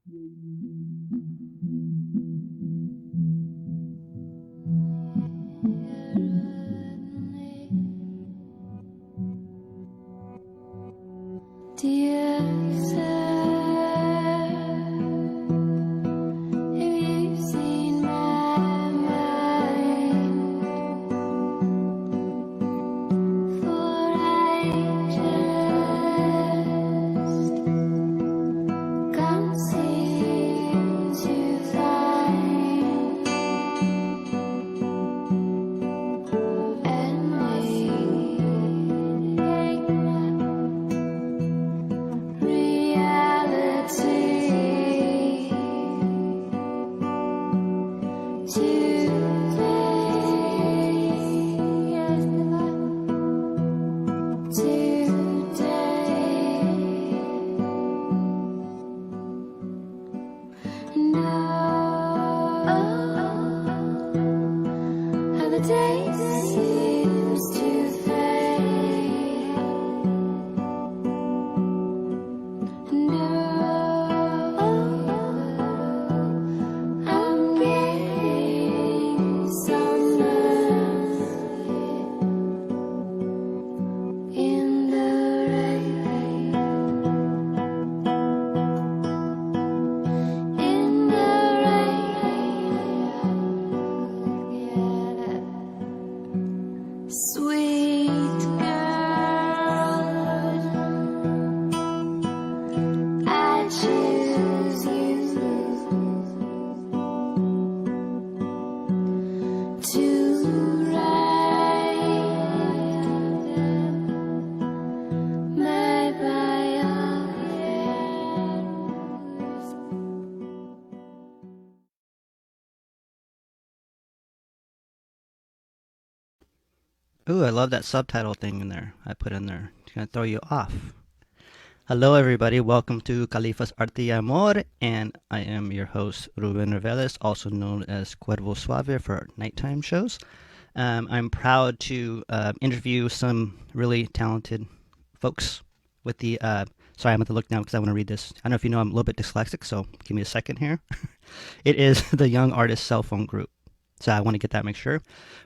Dear sir, have you seen my mind? For I just can't seem to find and make reality today. How the day seems to fade. I'm getting somewhere in the rain. In the rain, sweet girl, I choose you to write my biography. Ooh, I love that subtitle thing in there. I put in there. It's gonna throw you off. Hello, everybody. Welcome to Califas, Arte, Amor, and I am your host, Ruben Reveles, also known as Cuervo Suave for our nighttime shows. I'm proud to interview some really talented folks with the. Sorry, I'm going to look now because I want to read this. I don't know if you know I'm a little bit dyslexic, so give me a second here. It is the Young Artist Cell Phone Group. So I want to get that make sure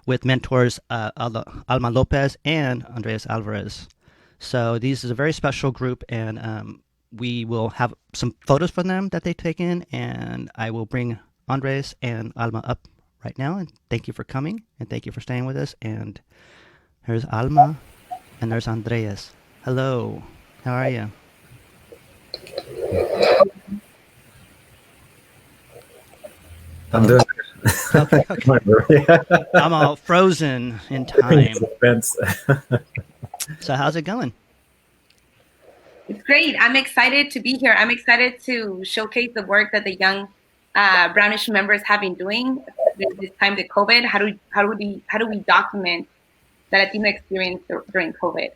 with mentors Alma Lopez and Andres Alvarez. So these is a very special group, and we will have some photos from them that they taken, and I will bring Andres and Alma up right now. And thank you for coming, and thank you for staying with us. And here's Alma, and there's Andreas. Hello, how are you? I'm doing Okay, okay. I'm all frozen in time. suspense. So how's it going? It's great. I'm excited to be here. I'm excited to showcase the work that the young Brownish members have been doing this time of COVID. How do we document the Latino experience during COVID?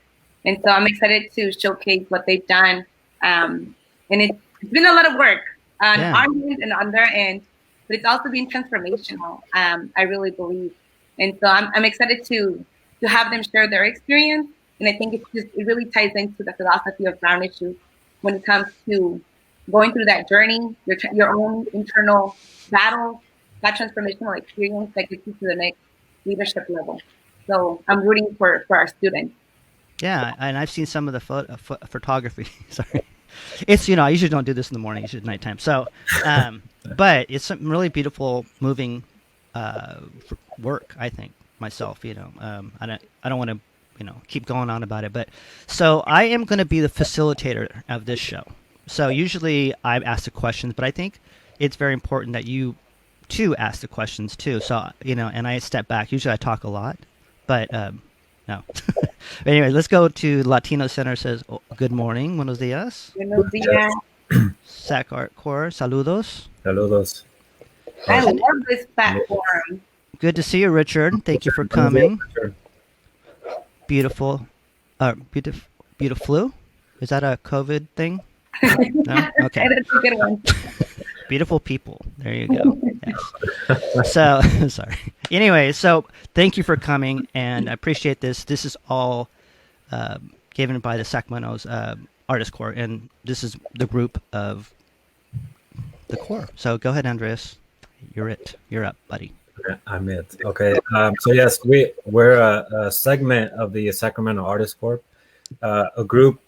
And so I'm excited to showcase what they've done. And it's been a lot of work on our end and on their end, but it's also been transformational. I really believe, and so I'm excited to have them share their experience. And I think it really ties into the philosophy of Brown issues when it comes to going through that journey, your own internal battle, that transformational experience that gets you to the next leadership level. So I'm rooting for our students. Yeah, and I've seen some of the photography. Sorry, it's I usually don't do this in the morning; it's at nighttime. So, but it's some really beautiful, moving work. I think myself. I don't want to keep going on about it, but so I am going to be the facilitator of this show. So usually I ask the questions, but I think it's very important that you too ask the questions too. So and I step back. Usually I talk a lot, but no. But anyway, let's go to Latino Center. Says good morning, buenos días. Buenos días. Sac Art Corps, saludos. Saludos. I love this platform. Good to see you, Richard. Thank you for coming. Beautiful, beautiful. Is that a COVID thing? No? Okay. That's a good one. Beautiful people. There you go. Yes. So, sorry. Anyway, so thank you for coming, and I appreciate this. This is all given by the Sacramento Artist Corps, and this is the group of the Corps. So go ahead, Andreas. You're up, buddy. Okay, I'm it. Okay. So yes, we're a segment of the Sacramento Artist Corps, a group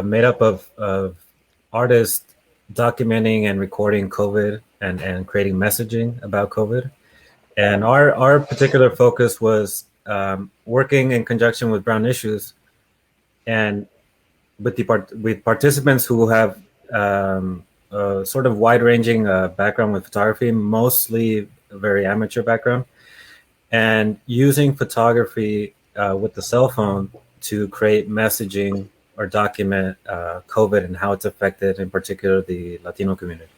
made up of artists documenting and recording COVID and creating messaging about COVID. And our particular focus was working in conjunction with Brown Issues and with participants who have a sort of wide-ranging background with photography, mostly a very amateur background, and using photography with the cell phone to create messaging or document COVID and how it's affected, in particular, the Latino community.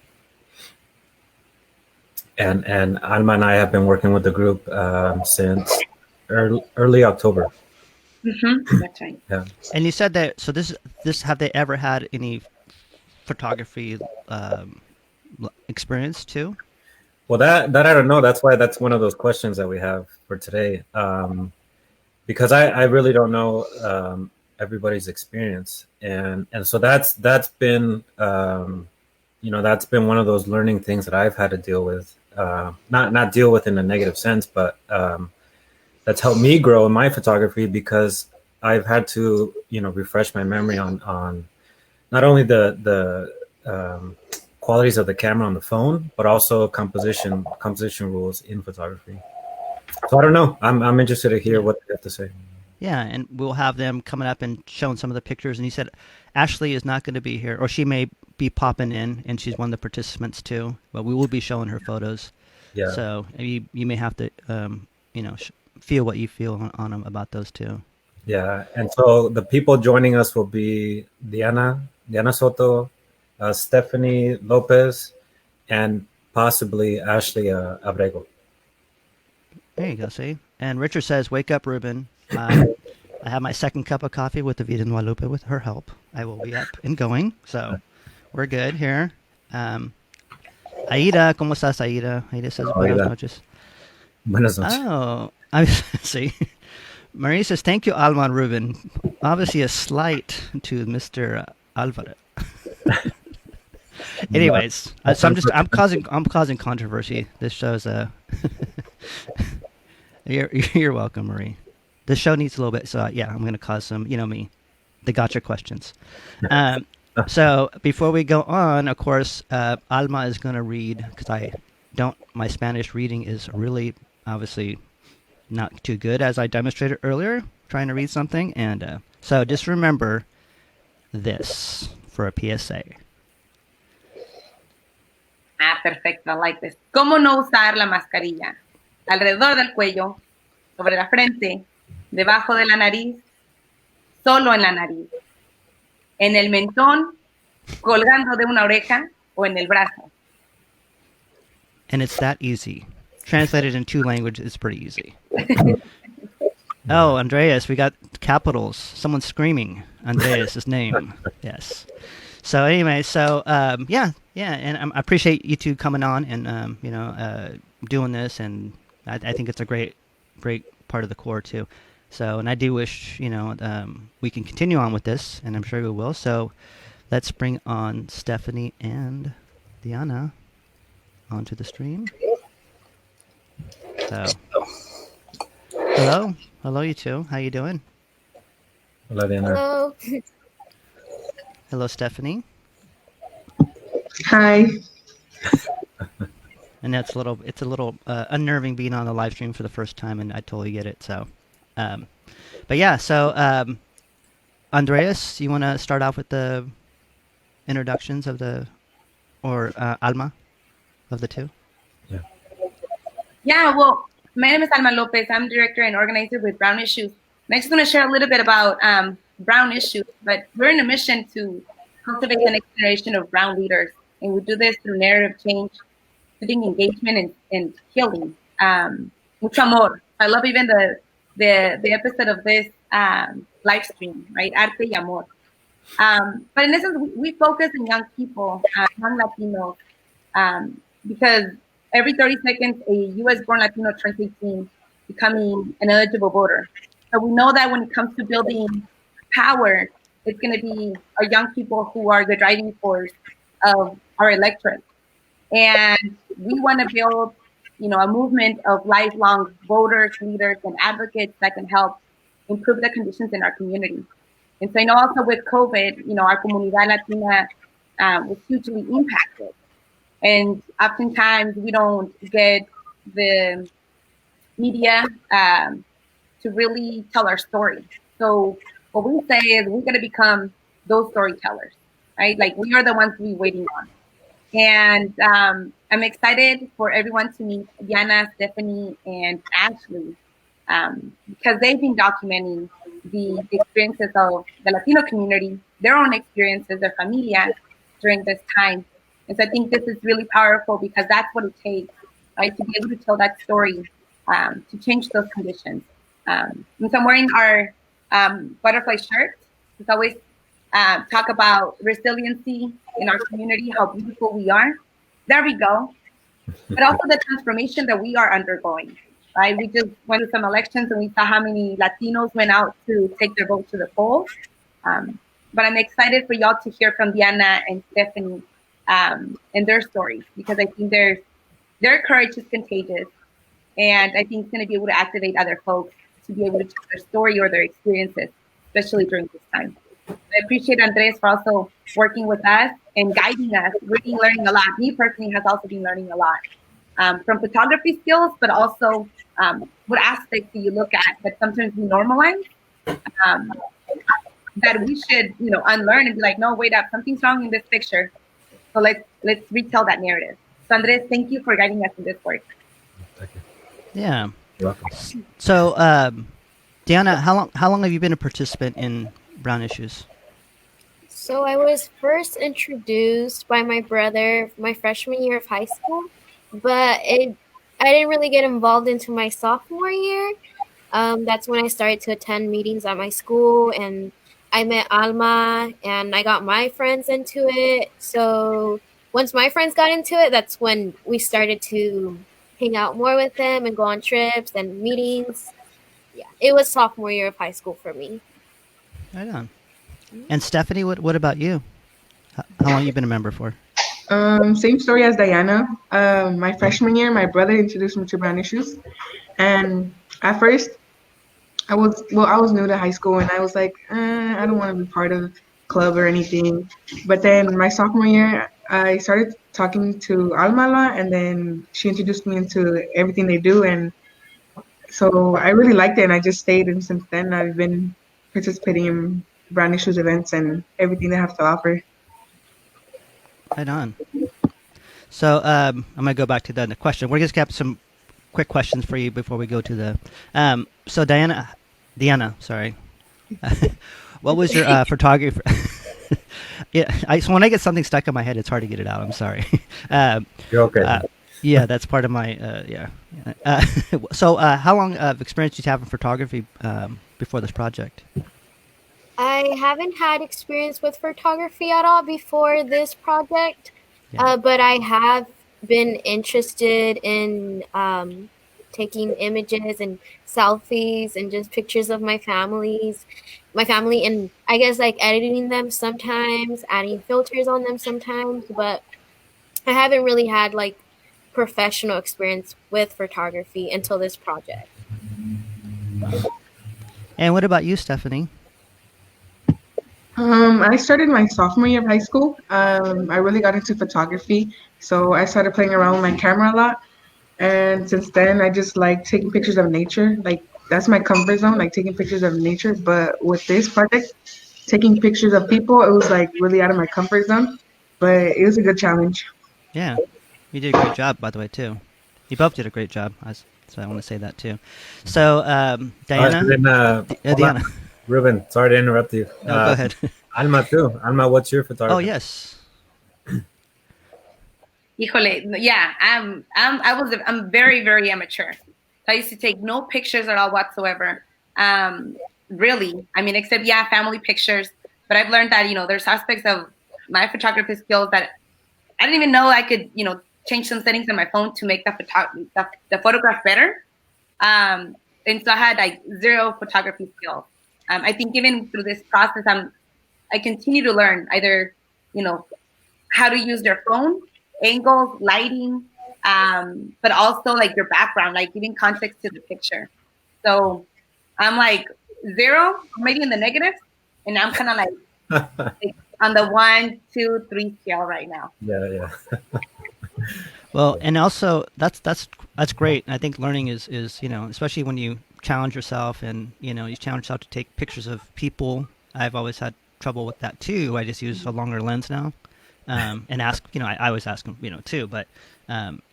And Alma and I have been working with the group since early October. That's right. Yeah. And you said that. So this have they ever had any photography experience too? Well, that I don't know. That's why that's one of those questions that we have for today, because I really don't know everybody's experience, and so that's been that's been one of those learning things that I've had to deal with, not deal with in a negative sense, but that's helped me grow in my photography because I've had to refresh my memory on not only the qualities of the camera on the phone, but also composition rules in photography. So I don't know. I'm interested to hear what they have to say. Yeah, and we'll have them coming up and showing some of the pictures. And you said Ashley is not going to be here, or she may be popping in, and she's one of the participants too. But we will be showing her photos. Yeah. So you may have to feel what you feel on them about those two. Yeah, and so the people joining us will be Diana Soto, Stephanie Lopez, and possibly Ashley Abrego. There you go, see? And Richard says, wake up, Ruben. I have my second cup of coffee with David and Guadalupe with her help. I will be up and going, so we're good here. Aida, ¿cómo estás, Aida? Aida says, buenas noches. Buenas noches. Oh, I see. Marie says, thank you, Alma and Ruben. Obviously a slight to Mr. Alvarez. Anyways, so I'm causing controversy. This shows you're welcome, Marie. This show needs a little bit, so yeah, I'm going to cause some, me, the gotcha questions. So before we go on, of course, Alma is going to read, because my Spanish reading is really obviously not too good, as I demonstrated earlier, trying to read something. And so just remember this for a PSA. Perfecto. I like this. ¿Cómo no usar la mascarilla? Alrededor del cuello, sobre la frente, debajo de la nariz, solo en la nariz, en el mentón, colgando de una oreja o en el brazo. And it's that easy. Translated in 2 languages, it's pretty easy. Oh, Andreas, we got capitals. Someone's screaming Andreas' name. Yes. So anyway, yeah, and I appreciate you two coming on and doing this, and I think it's a great part of the Corps too. So, and I do wish we can continue on with this, and I'm sure we will. So, let's bring on Stephanie and Diana onto the stream. So, hello, you two. How you doing? Hola, Diana. Hello. Hello, Stephanie. Hi. And it's a little unnerving being on the live stream for the first time, and I totally get it. So, but yeah. So, Andreas, you want to start off with the introductions of Alma, of the two? Yeah, well, my name is Alma Lopez. I'm director and organizer with Brown Issues. And I just want to share a little bit about Brown Issues, but we're in a mission to cultivate the next generation of Brown leaders. And we do this through narrative change, civic engagement, and healing. Mucho amor. I love even the episode of this live stream, right? Arte y Amor. But in essence, we focus on young people, young Latinos, because every 30 seconds, a U.S.-born Latino turns 18, becoming an eligible voter. So we know that when it comes to building power, it's going to be our young people who are the driving force of our electorate. And we want to build, a movement of lifelong voters, leaders, and advocates that can help improve the conditions in our community. And so I know also with COVID, our Comunidad Latina was hugely impacted. And oftentimes we don't get the media to really tell our story. So what we say is we're going to become those storytellers, right? Like we are the ones we're waiting on. And I'm excited for everyone to meet Diana, Stephanie, and Ashley because they've been documenting the experiences of the Latino community, their own experiences, their familia during this time. And so I think this is really powerful because that's what it takes, right, to be able to tell that story, to change those conditions. And so I'm wearing our butterfly shirt. It's always talk about resiliency in our community, how beautiful we are. There we go. But also the transformation that we are undergoing, right? We just went to some elections and we saw how many Latinos went out to take their vote to the polls. But I'm excited for y'all to hear from Diana and Stephanie and their stories because I think their courage is contagious. And I think it's going to be able to activate other folks to be able to tell their story or their experiences, especially during this time. I appreciate Andres for also working with us and guiding us, really learning a lot. Me personally has also been learning a lot from photography skills, but also what aspects do you look at that sometimes we normalize that we should, unlearn and be like, no, wait up, something's wrong in this picture. So let's retell that narrative. So Andres, thank you for guiding us in this work. Thank you. Yeah. You're welcome. So, Diana, how long have you been a participant in Brown Issues? So I was first introduced by my brother my freshman year of high school, but I didn't really get involved into my sophomore year. That's when I started to attend meetings at my school, and I met Alma, and I got my friends into it. So once my friends got into it, that's when we started to hang out more with them and go on trips and meetings. Yeah, it was sophomore year of high school for me. Right on. And Stephanie, what about you? How long you been a member for? Same story as Diana. My freshman year, my brother introduced me to Brown Issues, and at first, I was new to high school, and I was like, I don't want to be part of club or anything. But then my sophomore year, I started talking to Alma a lot, and then she introduced me into everything they do, and so I really liked it, and I just stayed. And since then, I've been participating in Brown Issues events and everything they have to offer. Right on. So I'm gonna go back to the question. We're just gonna have some quick questions for you before we go to the. So Diana, sorry. What was your photography? Yeah, so when I get something stuck in my head, it's hard to get it out. I'm sorry. You're okay. Yeah, that's part of my yeah. So how long of experience did you have in photography before this project? I haven't had experience with photography at all before this project, Yeah. but I have been interested in taking images and selfies and just pictures of my family, and I guess like editing them sometimes, adding filters on them sometimes, but I haven't really had like professional experience with photography until this project. And what about you, Stephanie? I started my sophomore year of high school. I really got into photography, so I started playing around with my camera a lot. And since then, I just like taking pictures of nature. Like that's my comfort zone, like taking pictures of nature. But with this project, taking pictures of people, it was like really out of my comfort zone. But it was a good challenge. Yeah, you did a great job, by the way, too. You both did a great job. So I want to say that too. So Diana, Diana. Ruben, sorry to interrupt you. No, go ahead. Alma too. Alma, what's your photography? Oh yes. Híjole, yeah, I'm very, very amateur. I used to take no pictures at all whatsoever. Really, I mean, except family pictures. But I've learned that there's aspects of my photography skills that I didn't even know I could change some settings on my phone to make the photograph better. And so I had like zero photography skills. I think even through this process, I continue to learn either how to use their phone angles, lighting, but also like your background, like giving context to the picture. So I'm like 0, maybe in the negatives, and I'm kind of like on the 1, 2, 3 scale right now. Yeah. Well, and also that's great. I think learning is especially when you challenge yourself and you challenge yourself to take pictures of people. I've always had trouble with that too. I just use a longer lens now, and ask. I always ask them, too. But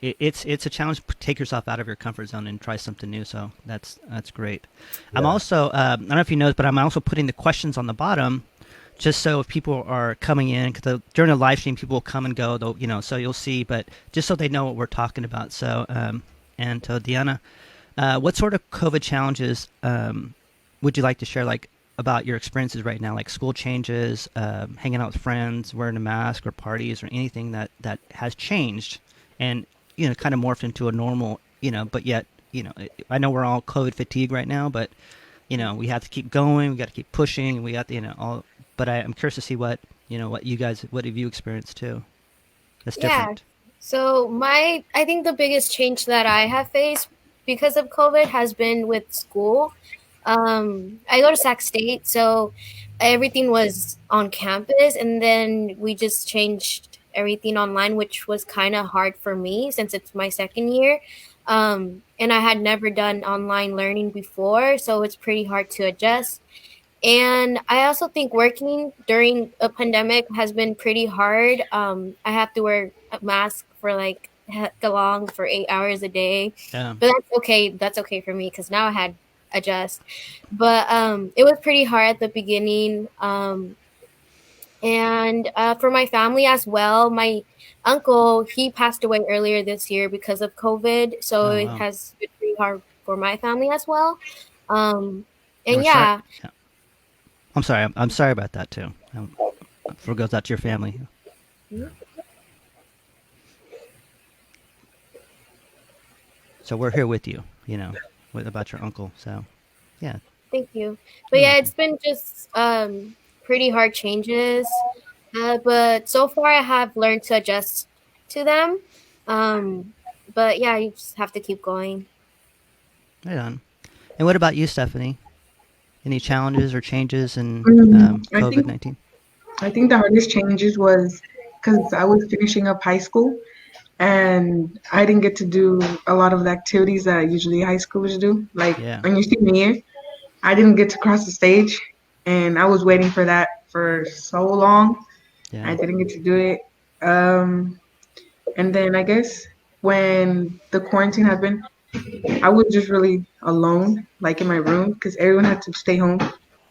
it's a challenge to take yourself out of your comfort zone and try something new. So that's great. I'm also I don't know if you know, but I'm also putting the questions on the bottom. Just so if people are coming in, because during the live stream, people will come and go, so you'll see, but just so they know what we're talking about. So, Diana, what sort of COVID challenges would you like to share, like about your experiences right now, like school changes, hanging out with friends, wearing a mask, or parties, or anything that has changed and kind of morphed into a normal, but yet, I know we're all COVID fatigue right now, but we have to keep going, we got to keep pushing, we got to, all. But I'm curious to see what what have you experienced too? That's different. Yeah. So I think the biggest change that I have faced because of COVID has been with school. I go to Sac State, so everything was on campus, and then we just changed everything online, which was kind of hard for me since it's my second year. And I had never done online learning before, so it's pretty hard to adjust. And I also think working during a pandemic has been pretty hard. I have to wear a mask for like long for 8 hours a day, but that's okay. That's okay for me because now I had adjust. But it was pretty hard at the beginning. And for my family as well, my uncle, he passed away earlier this year because of COVID, so it has been pretty hard for my family as well. And yeah. I'm sorry. I'm sorry about that too. For goes out to your family. Mm-hmm. So we're here with you. About your uncle. So, yeah. Thank you. But yeah, it's been just pretty hard changes. But so far, I have learned to adjust to them. But yeah, you just have to keep going. Right on. And what about you, Stephanie? Any challenges or changes in COVID-19? I think the hardest changes was because I was finishing up high school and I didn't get to do a lot of the activities that usually high schoolers do. Like on your senior year, I didn't get to cross the stage and I was waiting for that for so long. I didn't get to do it. And then I guess when the quarantine happened, I was just really alone, like in my room, because everyone had to stay home,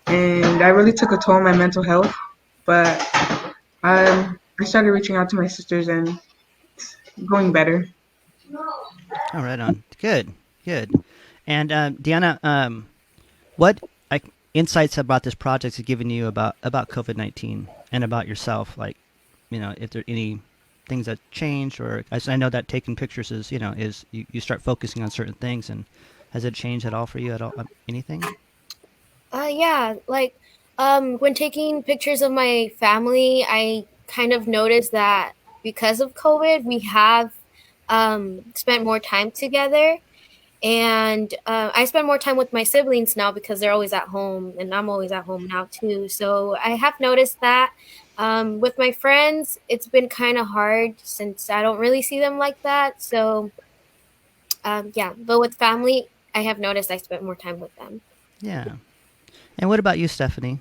and that really took a toll on my mental health. But I started reaching out to my sisters, and it's going better. Oh, right on. Good. And Diana, what insights about this project has given you about COVID-19 and about yourself? Like, if there are any things that change, or I know that taking pictures is you start focusing on certain things, and has it changed at all for you at all? Anything? Yeah, like when taking pictures of my family, I kind of noticed that because of COVID, we have spent more time together, and I spend more time with my siblings now because they're always at home, and I'm always at home now too. So I have noticed that. With my friends, it's been kind of hard since I don't really see them like that. So, yeah. But with family, I have noticed I spent more time with them. Yeah. And what about you, Stephanie?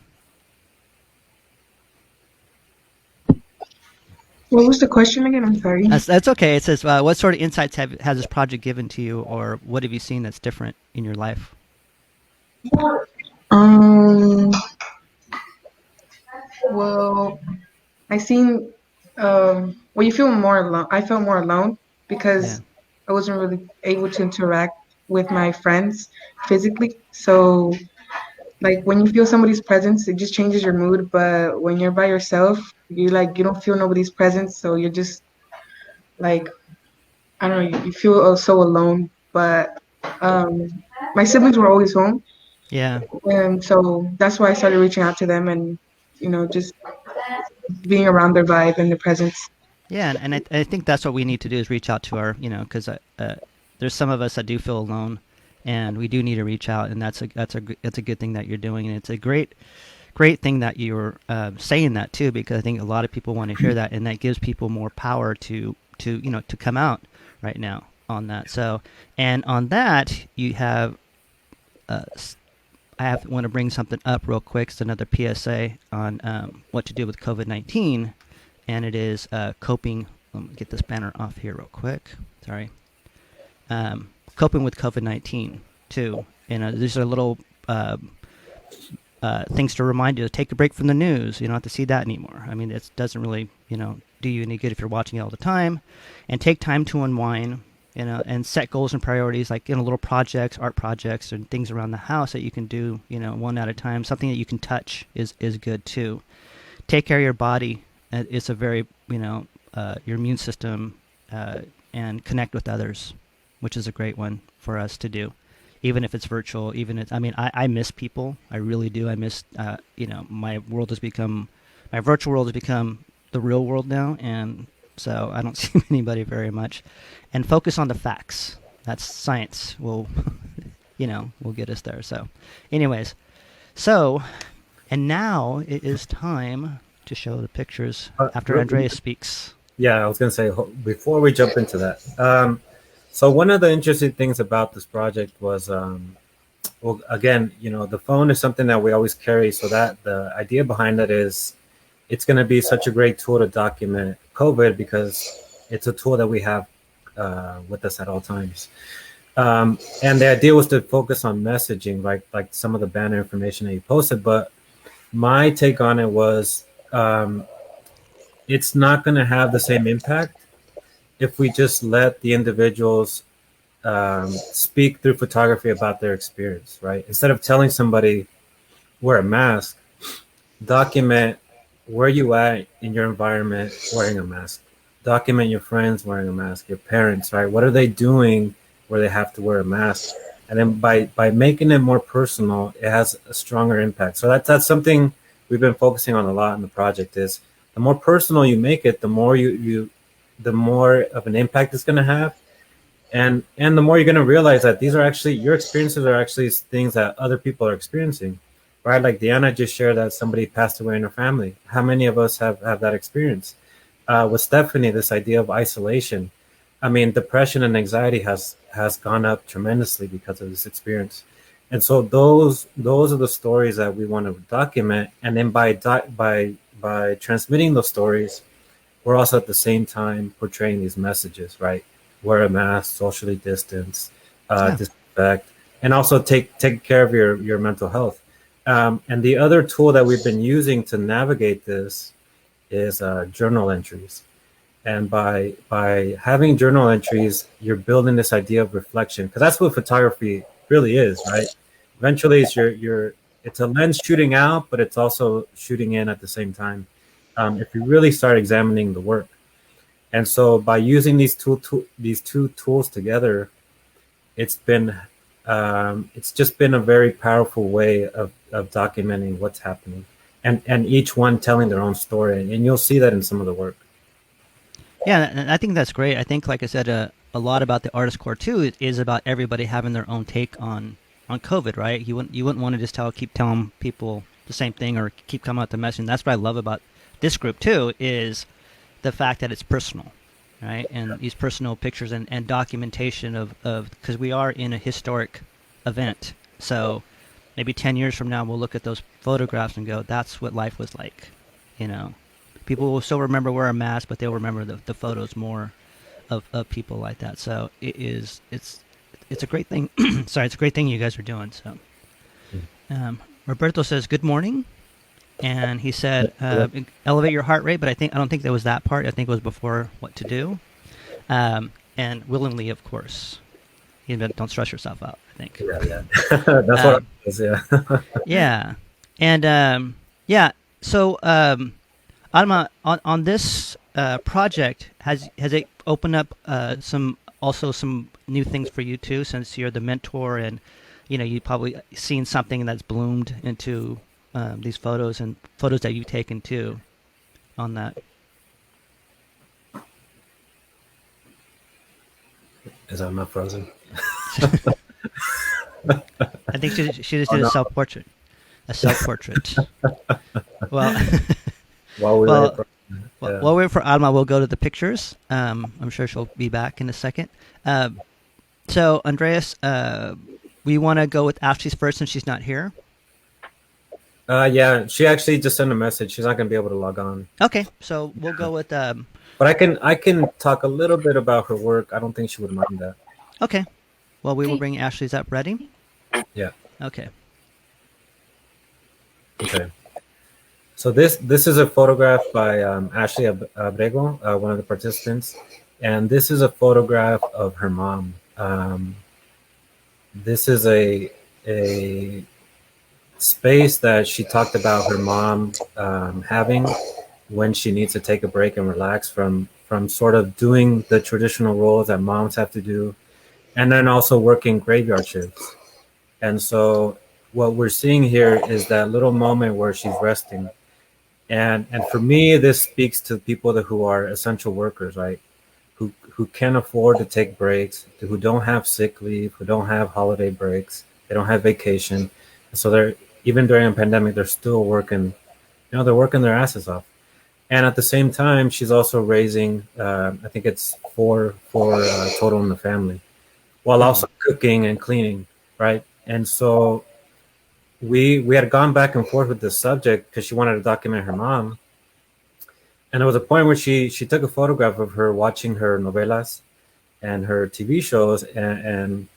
What was the question again? I'm sorry. That's okay. It says, what sort of insights has this project given to you, or what have you seen that's different in your life? Well, I seen you feel more alone. I felt more alone because I wasn't really able to interact with my friends physically. So, like when you feel somebody's presence, it just changes your mood. But when you're by yourself, you don't feel nobody's presence, so you're just like, I don't know, you feel so alone. But my siblings were always home. Yeah. And so that's why I started reaching out to them and, just being around their vibe and their presence. Yeah, and I think that's what we need to do is reach out to our, because there's some of us that do feel alone, and we do need to reach out, and that's a good thing that you're doing, and it's a great thing that you're saying that too, because I think a lot of people want to hear that, and that gives people more power to come out right now on that. So, and on that, you have, want to bring something up real quick. It's another PSA on what to do with COVID-19, and it is coping. Let me get this banner off here real quick. Sorry. Coping with COVID-19 too. And these are little things to remind you to take a break from the news. You don't have to see that anymore. I mean, it doesn't really, do you any good if you're watching it all the time. And take time to unwind, and set goals and priorities, like, little projects, art projects, and things around the house that you can do, one at a time. Something that you can touch is good too. Take care of your body. It's a very, your immune system, and connect with others, which is a great one for us to do. Even if it's virtual, I miss people. I really do. I miss, my virtual world has become the real world now. And so I don't see anybody very much. And focus on the facts. That's science will, will get us there. So anyways, and now it is time to show the pictures after Andreas speaks. Yeah, I was going to say, before we jump into that, so one of the interesting things about this project was, well, again, the phone is something that we always carry. So that the idea behind it is it's going to be such a great tool to document COVID, because it's a tool that we have with us at all times. And the idea was to focus on messaging, like some of the banner information that you posted. But my take on it was, it's not going to have the same impact if we just let the individuals speak through photography about their experience, right? Instead of telling somebody, wear a mask, document where you at in your environment wearing a mask. Document your friends wearing a mask, your parents, right? What are they doing where they have to wear a mask? And then by making it more personal, it has a stronger impact. So that's something we've been focusing on a lot in the project. Is the more personal you make it, the more the more of an impact it's going to have, and the more you're going to realize that these are actually your experiences are actually things that other people are experiencing, right? Like Diana just shared that somebody passed away in her family. How many of us have that experience? With Stephanie, this idea of isolation. I mean, depression and anxiety has gone up tremendously because of this experience. And so those are the stories that we want to document. And then by transmitting those stories, we're also at the same time portraying these messages, right? Wear a mask, socially distance, disinfect, and also take care of your mental health. And the other tool that we've been using to navigate this is journal entries. And by having journal entries, you're building this idea of reflection, because that's what photography really is, right? Eventually, it's a lens shooting out, but it's also shooting in at the same time. If you really start examining the work, and so by using these two tools together, it's just been a very powerful way of documenting what's happening, and each one telling their own story, and you'll see that in some of the work. Yeah, and I think that's great. I think, like I said, a lot about the Artist Corps too is about everybody having their own take on COVID, right? You wouldn't want to just keep telling people the same thing or keep coming out the message. And that's what I love about this group too, is the fact that it's personal, right? And these personal pictures and documentation of because we are in a historic event. So maybe 10 years from now, we'll look at those photographs and go, that's what life was like, People will still remember wearing a mask, but they'll remember the photos more of people like that. So it's a great thing. Sorry, it's a great thing you guys are doing. So Roberto says, good morning. And he said, elevate your heart rate, but I don't think that was that part. I think it was before what to do. And willingly, of course. Don't stress yourself out, I think. Yeah. That's what it was, yeah. Yeah. And so Alma, on this project, has it opened up some new things for you too, since you're the mentor, and you probably seen something that's bloomed into these photos and photos that you've taken too on that. Is Alma frozen? I think she just Oh did a no! self-portrait. A self-portrait. Well, While we wait well, for yeah. while we wait for Alma, we'll go to the pictures. I'm sure she'll be back in a second. So, Andreas, we want to go with Ashley's first since she's not here. Yeah, she actually just sent a message. She's not gonna be able to log on. Okay, so we'll go with. But I can talk a little bit about her work. I don't think she would mind that. Okay, well, we will Okay. bring Ashley's up. Ready? Yeah. Okay. Okay. So this is a photograph by Ashley Abrego, one of the participants, and this is a photograph of her mom. This is a space that she talked about her mom having when she needs to take a break and relax from sort of doing the traditional roles that moms have to do, and then also working graveyard shifts. And so what we're seeing here is that little moment where she's resting. And for me, this speaks to people who are essential workers, right? Who can afford to take breaks, who don't have sick leave, who don't have holiday breaks, they don't have vacation. So they're, even during a pandemic, they're still working, they're working their asses off. And at the same time, she's also raising, I think it's four total in the family, while also cooking and cleaning, right? And so we had gone back and forth with this subject because she wanted to document her mom. And there was a point where she took a photograph of her watching her novelas and her TV shows. And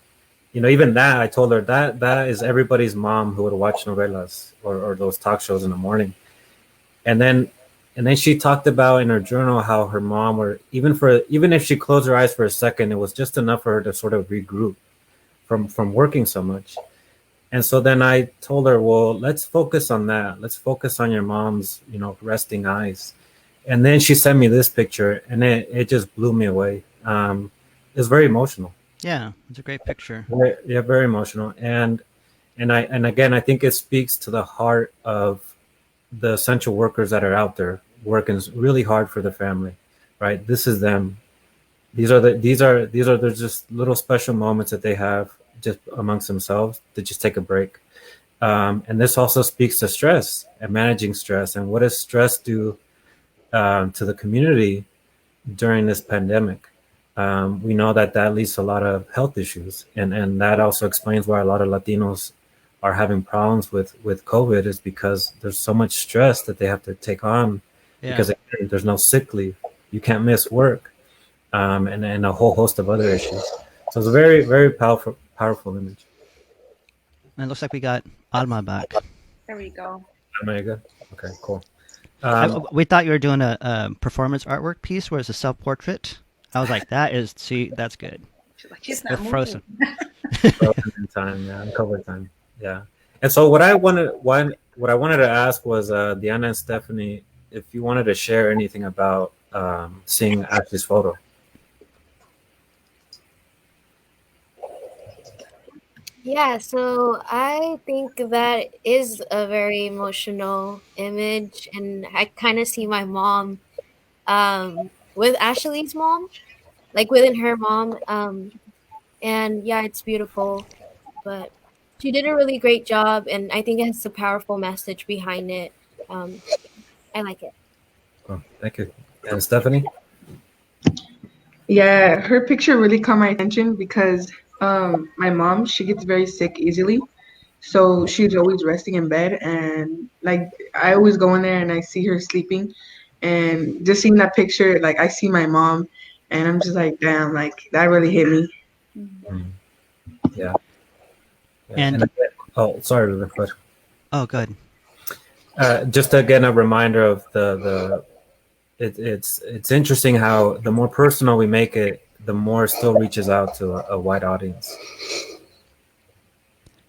even that, I told her that is everybody's mom who would watch novelas or those talk shows in the morning. And then she talked about in her journal how her mom, or even if she closed her eyes for a second, it was just enough for her to sort of regroup from working so much. And so then I told her, well, let's focus on that. Let's focus on your mom's, resting eyes. And then she sent me this picture, and it just blew me away. It's very emotional. Yeah, it's a great picture. Yeah, very emotional. And again, I think it speaks to the heart of the essential workers that are out there working really hard for the family, right? This is them. These are just little special moments that they have just amongst themselves to just take a break. And this also speaks to stress and managing stress, and what does stress do to the community during this pandemic. We know that leads to a lot of health issues, and that also explains why a lot of Latinos are having problems with COVID, is because there's so much stress that they have to take on. Yeah. Because again, there's no sick leave, you can't miss work, and a whole host of other issues. So it's a very, very powerful image. And it looks like we got Alma back. There we go. Omega. Okay, cool. We thought you were doing a performance artwork piece where it's a self-portrait. I was like, that's good. She's like, she's They're not frozen. Frozen in time, yeah, COVID time, yeah. And so what I wanted to ask was Diana and Stephanie, if you wanted to share anything about seeing Ashley's photo. Yeah, so I think that is a very emotional image, and I kind of see my mom with Ashley's mom, like within her mom. And yeah, it's beautiful, but she did a really great job, and I think it has a powerful message behind it. I like it. Oh, thank you. And Stephanie? Yeah, her picture really caught my attention because my mom, she gets very sick easily. So she's always resting in bed, and like I always go in there and I see her sleeping, and just seeing that picture, like I see my mom, and I'm just like, damn, like that really hit me. Yeah. And sorry, the question. oh, good. Just again, a reminder of it's interesting how the more personal we make it, the more it still reaches out to a wide audience.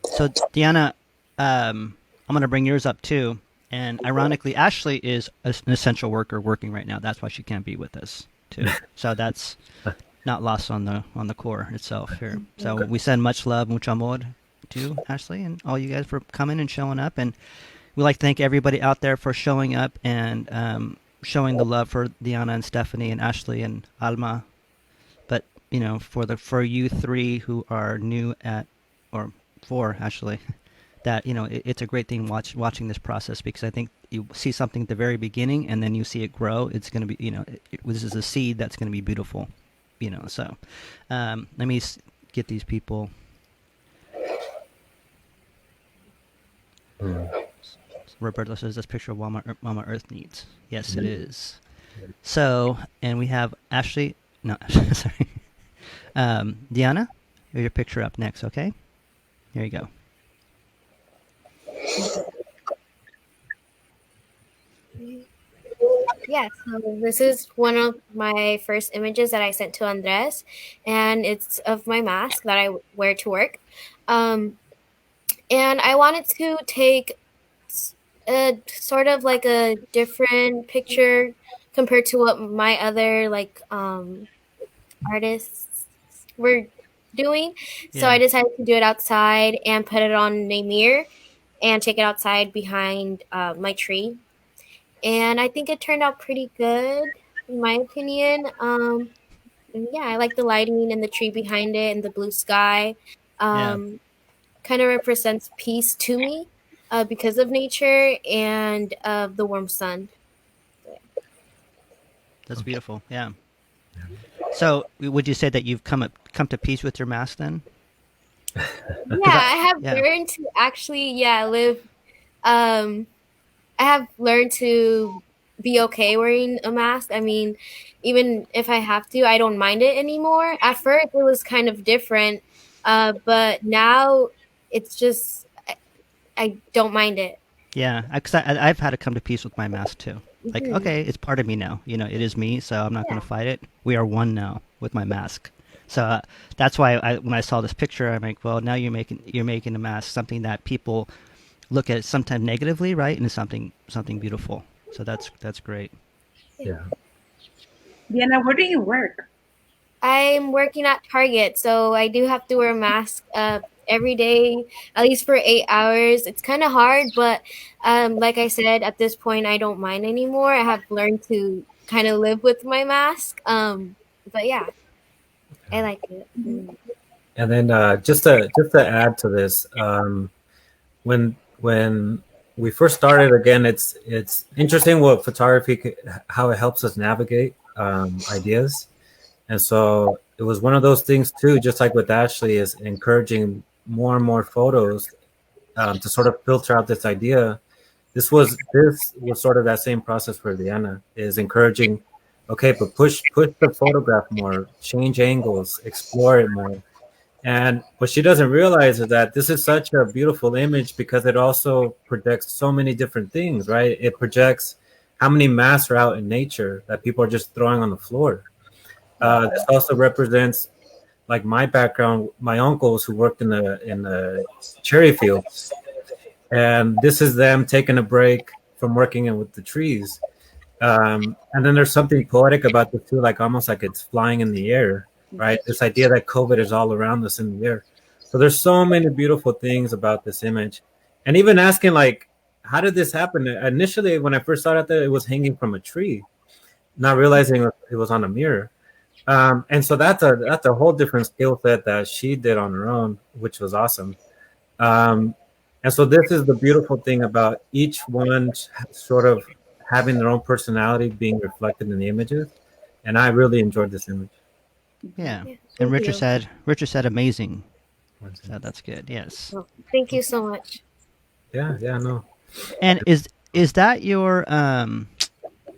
So, Diana, I'm going to bring yours up too. And ironically, Ashley is an essential worker working right now. That's why she can't be with us too. So that's not lost on the core itself here. So we send much love, mucho amor to Ashley and all you guys for coming and showing up. And we'd like to thank everybody out there for showing up and showing the love for Diana and Stephanie and Ashley and Alma. But for you three who are new at, or four actually, that it's a great thing watching this process, because I think you see something at the very beginning and then you see it grow. It's going to be, this is a seed that's going to be beautiful, So, let me get these people. Roberto says this picture of Mama Earth needs. Yes, it is. So, and we have Ashley. No, sorry. Diana, your picture up next, okay? Here you go. Yeah, so this is one of my first images that I sent to Andres, and it's of my mask that I wear to work. And I wanted to take a sort of like a different picture compared to what my other artists were doing. So I decided to do it outside and put it on a mirror and take it outside behind my tree. And I think it turned out pretty good, in my opinion. And yeah, I like the lighting and the tree behind it and the blue sky. Kind of represents peace to me because of nature and of the warm sun. That's beautiful. Yeah. So, would you say that you've come to peace with your mask then? Yeah, I have learned to actually, live. I have learned to be okay wearing a mask. I mean, even if I have to, I don't mind it anymore. At first, it was kind of different, but now it's just I don't mind it. Yeah, because I've had to come to peace with my mask too. Like, okay, it's part of me now. It is me, so I'm not going to fight it. We are one now with my mask. So that's why when I saw this picture, I'm like, well, now you're making a mask something that people look at sometimes negatively, right? And it's something beautiful. So that's great. Yeah. Diana, where do you work? I'm working at Target, so I do have to wear a mask every day, at least for 8 hours. It's kind of hard, but like I said, at this point, I don't mind anymore. I have learned to kind of live with my mask. But yeah, I like it. And then just to add to this, when we first started, again, it's interesting what photography, how it helps us navigate ideas. And so it was one of those things too, just like with Ashley, is encouraging more and more photos to sort of filter out this idea. This was sort of that same process for Diana, is encouraging, okay, but push the photograph more, change angles, explore it more. And what she doesn't realize is that this is such a beautiful image because it also projects so many different things, right? It projects how many masks are out in nature that people are just throwing on the floor. This also represents, like, my background, my uncles who worked in the cherry fields, and this is them taking a break from working with the trees. And then there's something poetic about this too, like almost like it's flying in the air, right? This idea that COVID is all around us in the air. So there's so many beautiful things about this image, and even asking, like, how did this happen? Initially, when I first saw it there, it was hanging from a tree, not realizing it was on a mirror. And so that's a whole different skill set that she did on her own, which was awesome. And so this is the beautiful thing about each one sort of having their own personality being reflected in the images. And I really enjoyed this image. Yeah. And Richard said amazing. So that's good. Yes. Well, thank you so much. Yeah, no. And is that your what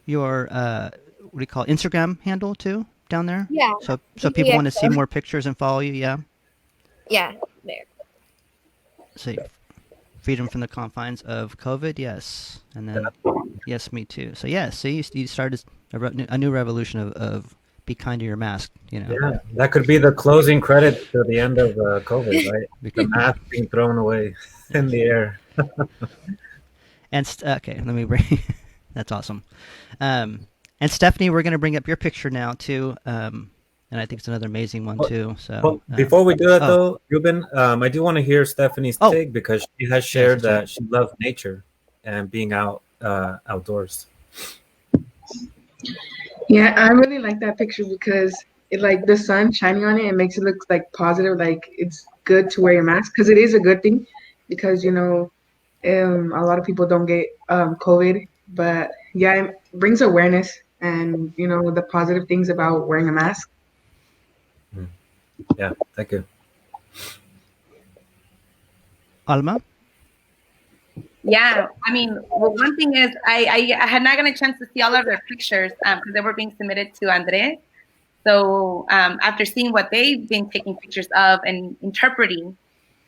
do you call it, Instagram handle too down there? Yeah. So people want to see more pictures and follow you, yeah? Yeah, there. So freedom from the confines of COVID, yes. And then yes, me too. So yes, so you started a new revolution of be kind to your mask, Yeah, that could be the closing credit to the end of COVID, right? The mask being thrown away in the air. And okay, let me bring. That's awesome. And Stephanie, we're going to bring up your picture now too, and I think it's another amazing one too. So before we do that, though, Ruben, I do want to hear Stephanie's take because she has shared that she loves nature and being outdoors. Yeah, I really like that picture because like the sun shining on it, it makes it look like positive, like it's good to wear your mask because it is a good thing because a lot of people don't get COVID, but yeah, it brings awareness and the positive things about wearing a mask. Yeah, thank you. Alma? Yeah, I mean, well, one thing is I had not gotten a chance to see all of their pictures because they were being submitted to Andres. So after seeing what they've been taking pictures of and interpreting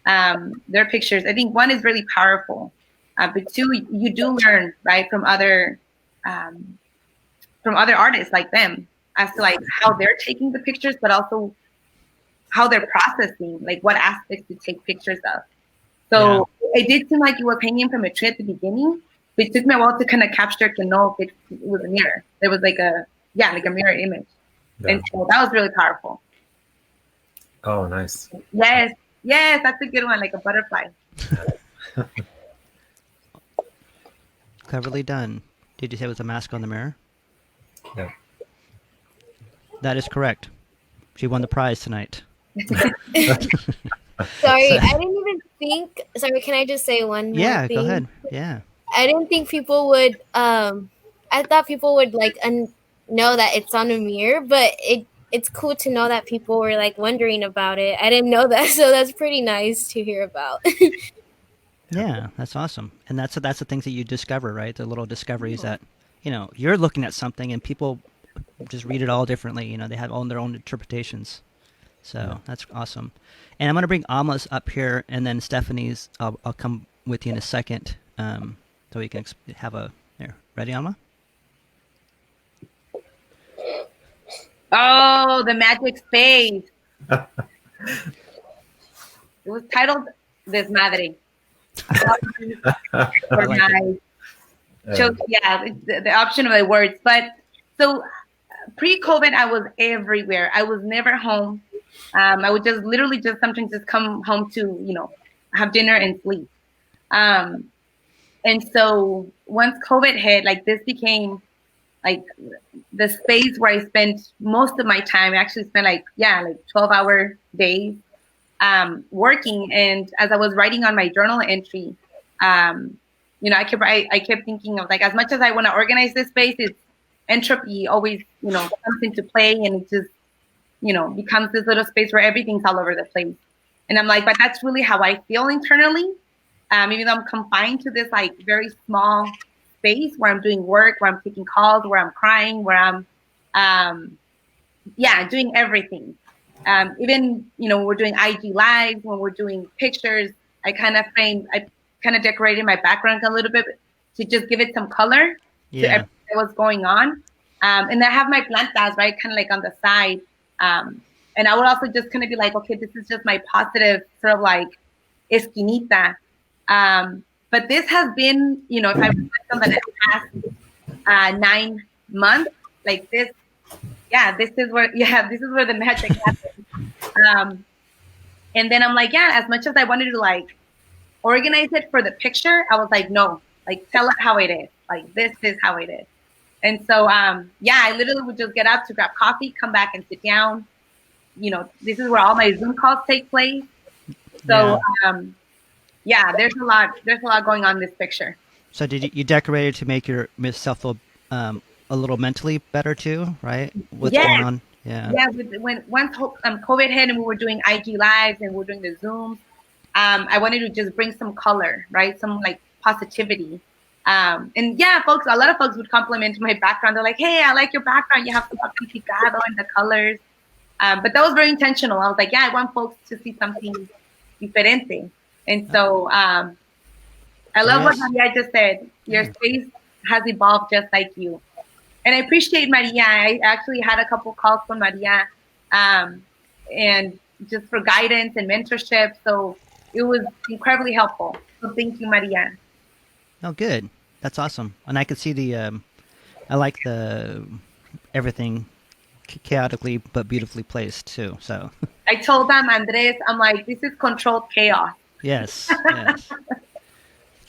their pictures, I think one is really powerful, but two, you do learn right um, from other artists like them as to like how they're taking the pictures, but also how they're processing, like what aspects to take pictures of. So it did seem like you were painting from a tree at the beginning, but it took me a while to kind of capture to know if it was a mirror. There was like a mirror image. Yeah. And so that was really powerful. Oh, nice. Yes, that's a good one, like a butterfly. Cleverly done. Did you say it was a mask on the mirror? Yeah. That is correct. She won the prize tonight. Sorry, I didn't even think. Sorry, can I just say one more Yeah, thing? go ahead. Yeah. I didn't think people would. I thought people would like know that it's on a mirror, but it's cool to know that people were like wondering about it. I didn't know that, so that's pretty nice to hear about. Yeah, that's awesome. And that's the things that you discover, right? The little discoveries that, you're looking at something and people just read it all differently. They have all their own interpretations. So that's awesome. And I'm going to bring Alma's up here, and then Stephanie's, I'll come with you in a second, so we can have a, there. Ready, Alma? Oh, the magic space. It was titled Desmadre. For like my the option of the words. But so pre-COVID, I was everywhere. I was never home. I would just literally just sometimes just come home to, have dinner and sleep. And so once COVID hit, like this became like the space where I spent most of my time. I actually spent like 12-hour days working. And as I was writing on my journal entry, I kept thinking of like, as much as I want to organize this space, it's entropy always, comes into play, and it just, becomes this little space where everything's all over the place. And I'm like, but that's really how I feel internally. Even though I'm confined to this like very small space where I'm doing work, where I'm taking calls, where I'm crying, where I'm, doing everything. Even, when we're doing IG lives, when we're doing pictures, I kind of decorated my background a little bit to just give it some color to everything that was going on. And I have my plantas, right, kind of like on the side. And I would also just kind of be like, okay, this is just my positive sort of like esquinita. But this has been, if I reflect on the past 9 months, like this, this is where the magic happens. And then I'm like, as much as I wanted to like organize it for the picture, I was like, no, like tell it how it is. Like this is how it is. And so, I literally would just get up to grab coffee, come back and sit down. This is where all my Zoom calls take place. So, there's a lot going on in this picture. So did you decorated to make yourself feel a little mentally better too, right? What's going on? Yeah. Yeah. Once COVID hit and we were doing IG lives and we were doing the Zooms, I wanted to just bring some color, right? Some like positivity. And folks, a lot of folks would compliment my background. They're like, hey, I like your background. You have some picado in the colors. But that was very intentional. I was like, I want folks to see something diferente. And so I love what Maria just said. Your space has evolved just like you. And I appreciate Maria. I actually had a couple calls from Maria and just for guidance and mentorship. So it was incredibly helpful. So thank you, Maria. Oh, good. That's awesome. And I could see I like the everything chaotically but beautifully placed too. So I told them, Andres, I'm like, this is controlled chaos. Yes.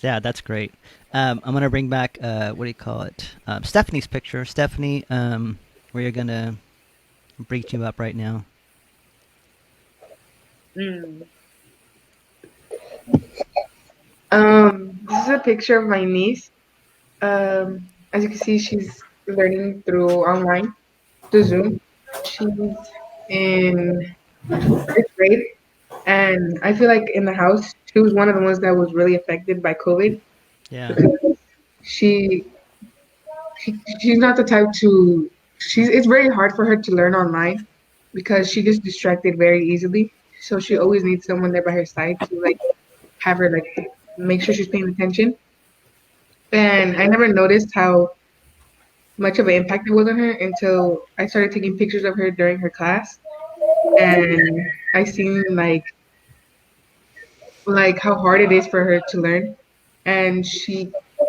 Yeah, that's great. I'm going to bring back, what do you call it? Stephanie's picture. Stephanie, where you're going to bring you up right now. Mm. This is a picture of my niece. As you can see, she's learning through online, through Zoom. She's in fifth grade, and I feel like in the house, she was one of the ones that was really affected by COVID Yeah. because she, she's not the type to. She's It's very hard for her to learn online because she gets distracted very easily. So she always needs someone there by her side to like have her like make sure she's paying attention. And I never noticed how much of an impact it was on her until I started taking pictures of her during her class, and I seen like how hard it is for her to learn. And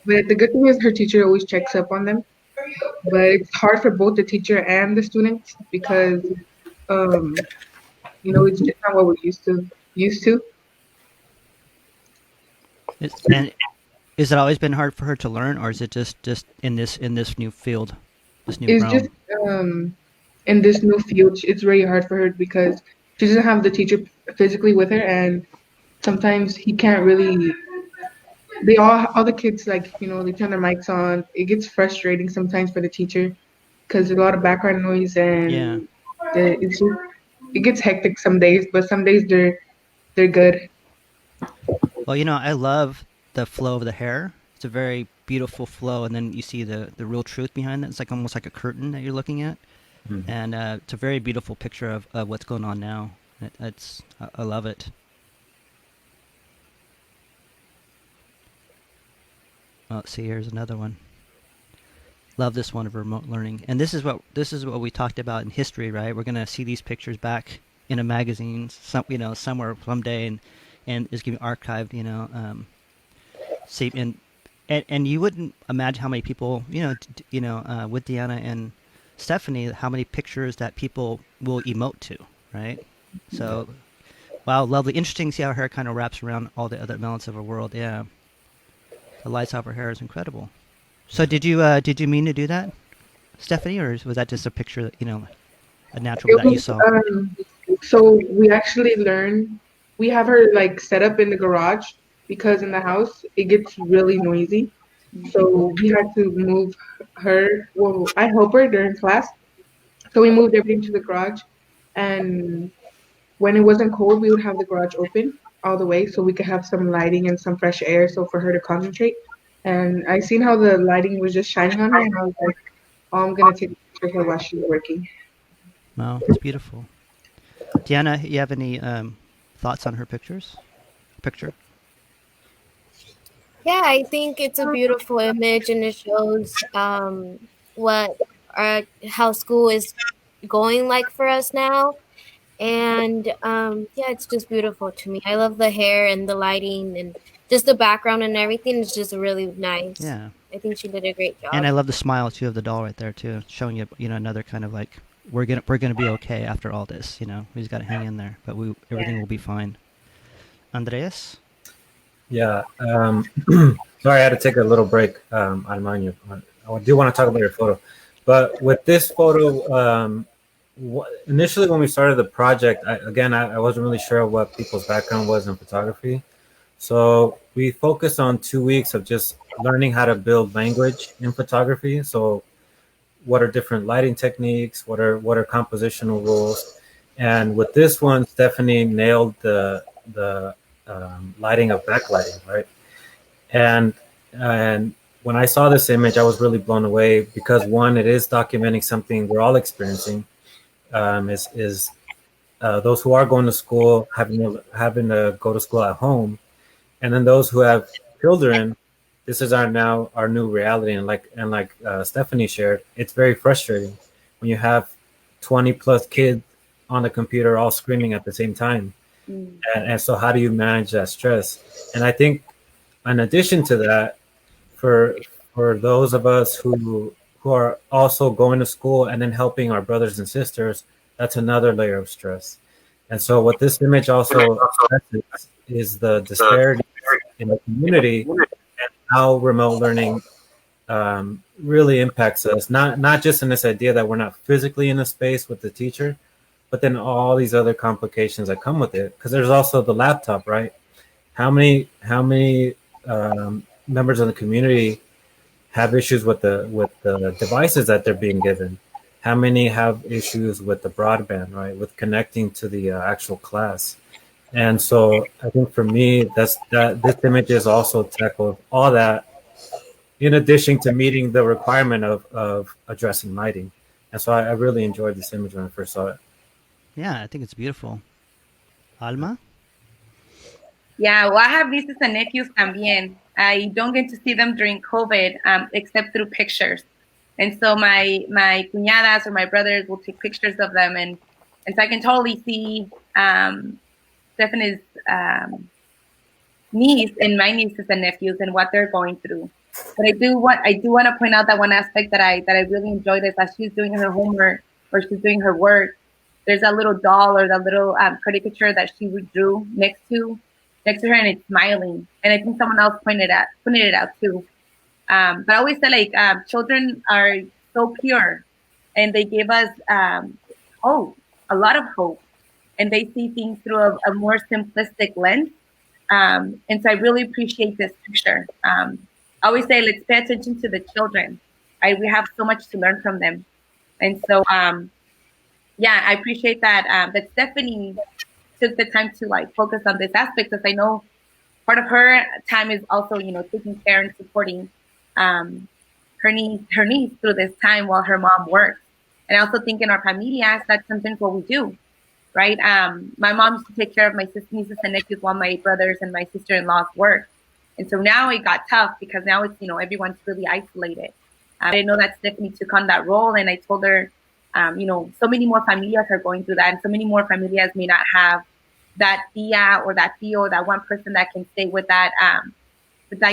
but the good thing is her teacher always checks up on them. But it's hard for both the teacher and the students because um, it's just not what we're used to. And is it always been hard for her to learn, or is it just in this new field, this new It's just realm? in this new field, it's really hard for her because she doesn't have the teacher physically with her, and sometimes he can't really. They all the kids like they turn their mics on. It gets frustrating sometimes for the teacher because there's a lot of background noise Yeah. and it gets hectic some days, but some days they're good. Well, I love the flow of the hair. It's a very beautiful flow, and then you see the real truth behind it. It's like almost like a curtain that you're looking at, Mhm. and it's a very beautiful picture of what's going on now. I love it. Oh, see, here's another one. Love this one of remote learning, and this is what we talked about in history, right? We're gonna see these pictures back in a magazine, somewhere someday, and it's gonna be archived, see, and you wouldn't imagine how many people, with Deanna and Stephanie, how many pictures that people will emote to, right? So, wow, lovely, interesting to see how her hair kind of wraps around all the other elements of her world. Yeah, the lights off her hair is incredible. So did you mean to do that, Stephanie, or was that just a picture that a natural It that you was saw? so we actually learn. We have her like set up in the garage because in the house it gets really noisy. So we had to move her. Well, I help her during class, so we moved everything to the garage. And when it wasn't cold, we would have the garage open all the way so we could have some lighting and some fresh air, so for her to concentrate. And I seen how the lighting was just shining on her, and I was like, "Oh, I'm gonna take a picture of her while she's working." Wow, it's beautiful. Deanna, you have any thoughts on her picture? Yeah, I think it's a beautiful image, and it shows what how school is going like for us now. And yeah, it's just beautiful to me. I love the hair and the lighting and just the background and everything is just really nice. Yeah, I think she did a great and job. I love the smile too of the doll right there too, showing you another kind of like we're gonna be okay after all this. We just gotta hang in there, but everything will be fine. Andreas? Yeah. Sorry, I had to take a little break on mine. I do want to talk about your photo, but with this photo, initially when we started the project, I wasn't really sure what people's background was in photography. So we focused on 2 weeks of just learning how to build language in photography. So what are different lighting techniques? What are compositional rules? And with this one, Stephanie nailed the lighting of backlighting, right? And when I saw this image, I was really blown away because one, it is documenting something we're all experiencing. Is those who are going to school having to go to school at home, and then those who have children, this is our new reality. And like Stephanie shared, it's very frustrating when you have 20 plus kids on the computer all screaming at the same time. Mm. And so how do you manage that stress? And I think in addition to that, for for those of us who are also going to school and then helping our brothers and sisters, that's another layer of stress. And so what this image also expresses is the disparity in the community and how remote learning really impacts us. Not just in this idea that we're not physically in a space with the teacher, but then all these other complications that come with it. Because there's also the laptop, right? How many members of the community have issues with the devices that they're being given? How many have issues with the broadband, right? With connecting to the actual class. And so I think for me, that this image is also tackled all that in addition to meeting the requirement of addressing lighting. And so I really enjoyed this image when I first saw it. Yeah, I think it's beautiful. Alma? Yeah, well, I have nieces and nephews también. I don't get to see them during COVID, except through pictures. And so my cuñadas or my brothers will take pictures of them, and so I can totally see Stephanie's niece and my nieces and nephews and what they're going through. But I do want to point out that one aspect that I really enjoyed is that she's doing her homework or she's doing her work. There's a little doll or that little caricature that she drew next to her, and it's smiling. And I think someone else pointed it out too. But I always say, like, children are so pure, and they give us hope, a lot of hope, and they see things through a more simplistic lens. And so I really appreciate this picture. I always say, let's pay attention to the children. We have so much to learn from them. And so, yeah, I appreciate that that Stephanie took the time to like focus on this aspect, because I know part of her time is also, taking care and supporting her niece through this time while her mom works. And I also think in our familias, that's sometimes what we do, right? My mom used to take care of my nieces and nephews while my brothers and my sister-in-laws work. And so now it got tough because now it's, everyone's really isolated. I know that Stephanie took on that role, and I told her, so many more familias are going through that, and so many more familias may not have that tia or that tío or that one person that can stay with that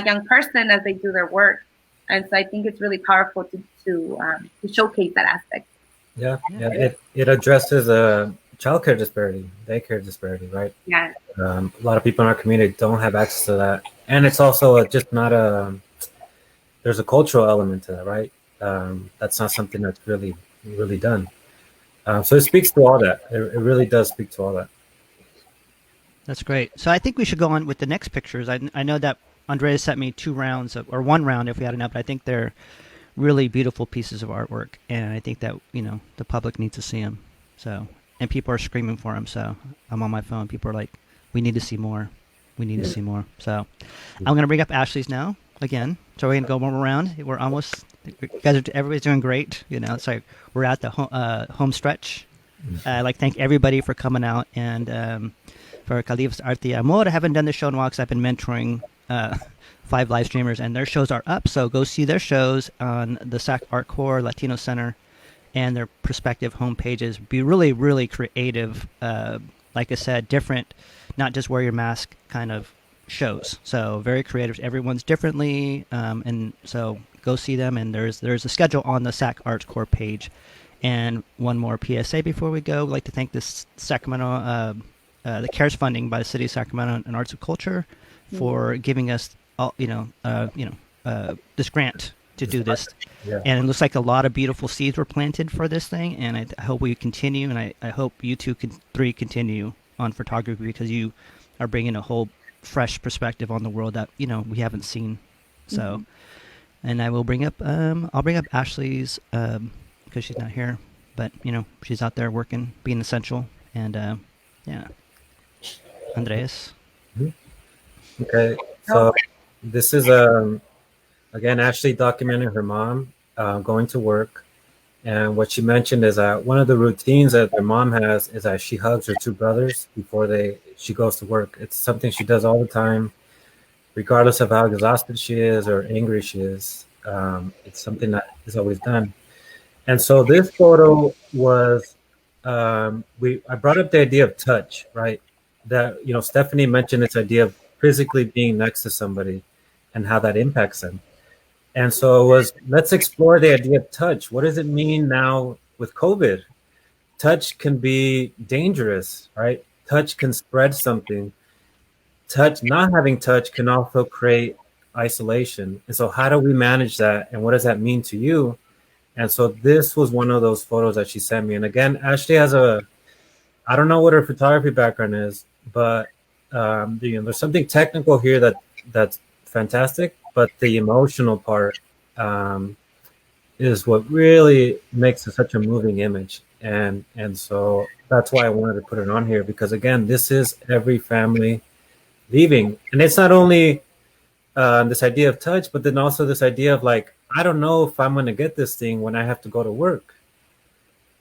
young person as they do their work. And so I think it's really powerful to showcase that aspect. Yeah. It addresses childcare disparity, daycare disparity, right? Yeah. A lot of people in our community don't have access to that, and it's also just not there's a cultural element to that, right? That's not something that's really done. So it speaks to all that. It really does speak to all that. That's great. So I think we should go on with the next pictures. I know that Andrea sent me 2 rounds or 1 round if we had enough, but I think they're really beautiful pieces of artwork, and I think that the public needs to see them. So, and people are screaming for them. So I'm on my phone. People are like, "We need to see more. We need to see more." So I'm gonna bring up Ashley's now again. So we're gonna go one more round. We're almost. Everybody's doing great. It's like we're at the home stretch. I'd like to thank everybody for coming out, and for Califas Arte Amor. I haven't done the show in a while because I've been mentoring 5 live streamers, and their shows are up. So go see their shows on the Sac Art Corps, Latino Center, and their respective home pages. Be really, really creative. Like I said, different, not just wear your mask kind of shows. So very creative. Everyone's differently, and so go see them. And there's a schedule on the Sac Art Corps page. And one more PSA before we go. We'd like to thank this Sacramento. The CARES funding by the City of Sacramento and Arts and Culture for giving us all, this grant to do this. Yeah. And it looks like a lot of beautiful seeds were planted for this thing, and I hope we continue, and I hope you 3 continue on photography, because you are bringing a whole fresh perspective on the world that we haven't seen. So, and I will bring up I'll bring up Ashley's because she's not here, but she's out there working, being essential, and yeah. Andres. Okay, so this is again Ashley documenting her mom going to work, and what she mentioned is that one of the routines that their mom has is that she hugs her 2 brothers before she goes to work. It's something she does all the time, regardless of how exhausted she is or angry she is. It's something that is always done. And so this photo was I brought up the idea of touch, right? That Stephanie mentioned this idea of physically being next to somebody and how that impacts them. And so it was, let's explore the idea of touch. What does it mean now with COVID? Touch can be dangerous, right? Touch can spread something. Not having touch can also create isolation. And so how do we manage that? And what does that mean to you? And so this was one of those photos that she sent me. And again, Ashley has I don't know what her photography background is, but there's something technical here that's fantastic, but the emotional part is what really makes it such a moving image. And so that's why I wanted to put it on here, because again, this is every family leaving. And it's not only this idea of touch, but then also this idea of like, I don't know if I'm going to get this thing when I have to go to work.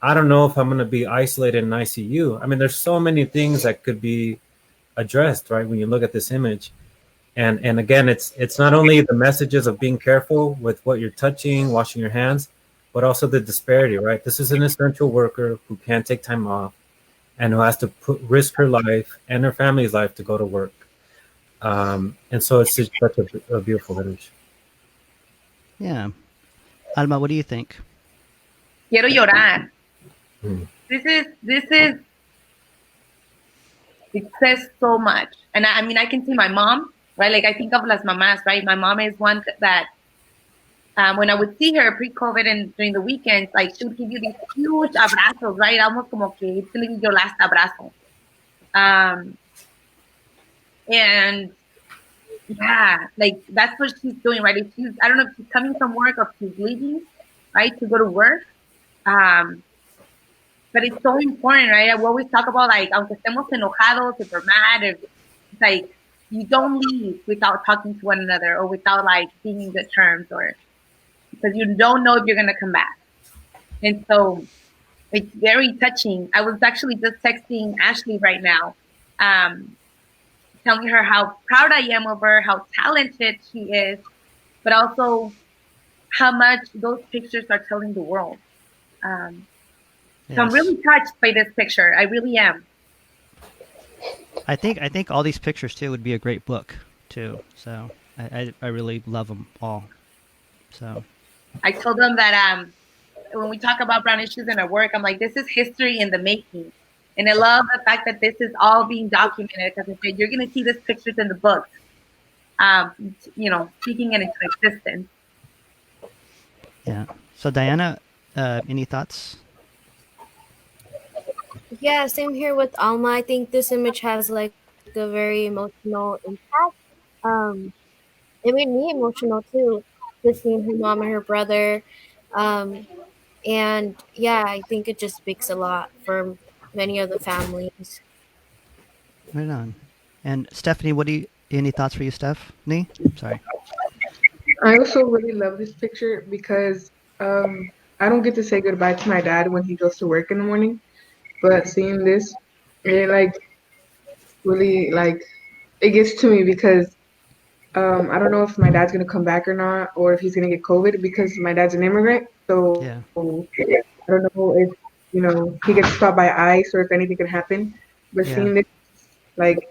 I don't know if I'm going to be isolated in ICU. I mean, there's so many things that could be addressed, right? When you look at this image. And again, it's not only the messages of being careful with what you're touching, washing your hands, but also the disparity, right? This is an essential worker who can't take time off and who has to risk her life and her family's life to go to work. And so it's just such a beautiful image. Yeah. Alma, what do you think? Quiero llorar. Mm. This is, it says so much. And I mean, I can see my mom, right? Like I think of las mamás, right? My mom is one that, when I would see her pre-COVID and during the weekends, like she would give you these huge abrazos, right? Almost como que it's going to be your last abrazo. And yeah, like that's what she's doing, right? If she's, I don't know if she's coming from work or if she's leaving, right, to go to work. But it's so important, right? We always talk about like, aunque estemos enojados, if we're mad, if it's like you don't leave without talking to one another or without like being in good terms, or because you don't know if you're gonna come back. And so it's very touching. I was actually just texting Ashley right now, telling her how proud I am of her, how talented she is, but also how much those pictures are telling the world. So I'm really touched by this picture. I really am. I think all these pictures too would be a great book too. So I really love them all. So I told them that when we talk about brown issues in our work, I'm like, this is history in the making. And I love the fact that this is all being documented, because you're going to see these pictures in the books, speaking it into existence. yeah. So Diana, any thoughts? Yeah, same here with Alma. I think this image has like a very emotional impact. It made me emotional too, just seeing her mom and her brother. And yeah, I think it just speaks a lot for many of the families. Right on. And Stephanie, any thoughts for you, Stephanie? Sorry. I also really love this picture because I don't get to say goodbye to my dad when he goes to work in the morning. But seeing this, it like really like it gets to me because I don't know if my dad's gonna come back or not, or if he's gonna get COVID because my dad's an immigrant. So Yeah. I don't know if he gets caught by ICE or if anything could happen. But Yeah. seeing this, like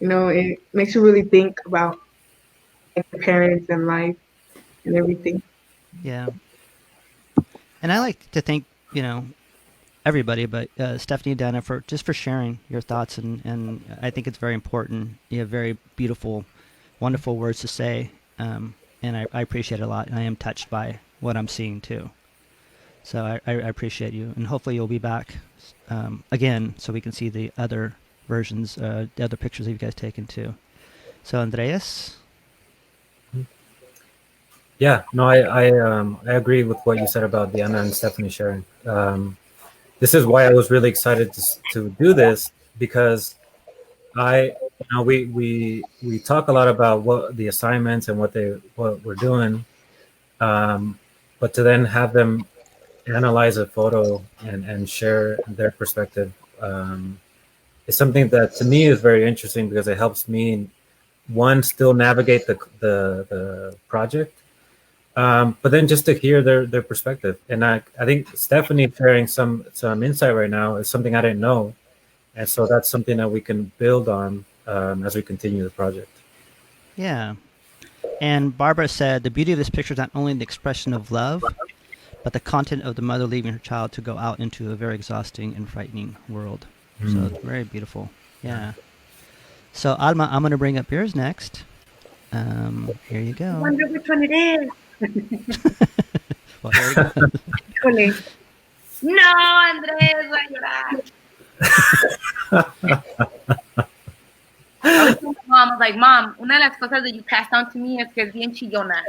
it makes you really think about like, the parents and life and everything. Yeah. And I like to thank, everybody, but Stephanie and Diana for sharing your thoughts, and I think it's very important. You have very beautiful, wonderful words to say, and I appreciate it a lot. And I am touched by what I'm seeing too. So I appreciate you, and hopefully you'll be back again so we can see the other versions, the other pictures that you guys taken too. So Andreas? Yeah, no, I agree with what you said about Diana and Stephanie sharing. This is why I was really excited to do this, because we talk a lot about what the assignments and what we're doing, but to then have them analyze a photo and share their perspective is something that to me is very interesting, because it helps me still navigate the project. But then just to hear their perspective. And I think Stephanie sharing some insight right now is something I didn't know. And so that's something that we can build on as we continue the project. Yeah. And Barbara said, the beauty of this picture is not only the expression of love, but the content of the mother leaving her child to go out into a very exhausting and frightening world. So it's very beautiful. Yeah. So Alma, I'm going to bring up yours next. Here you I go. wonder which one it is. Well, here we go. Híjole. No, Andrés, voy a llorar. I was telling my mom, I was like, Mom, una de las cosas that you passed down to me es que es bien chillona.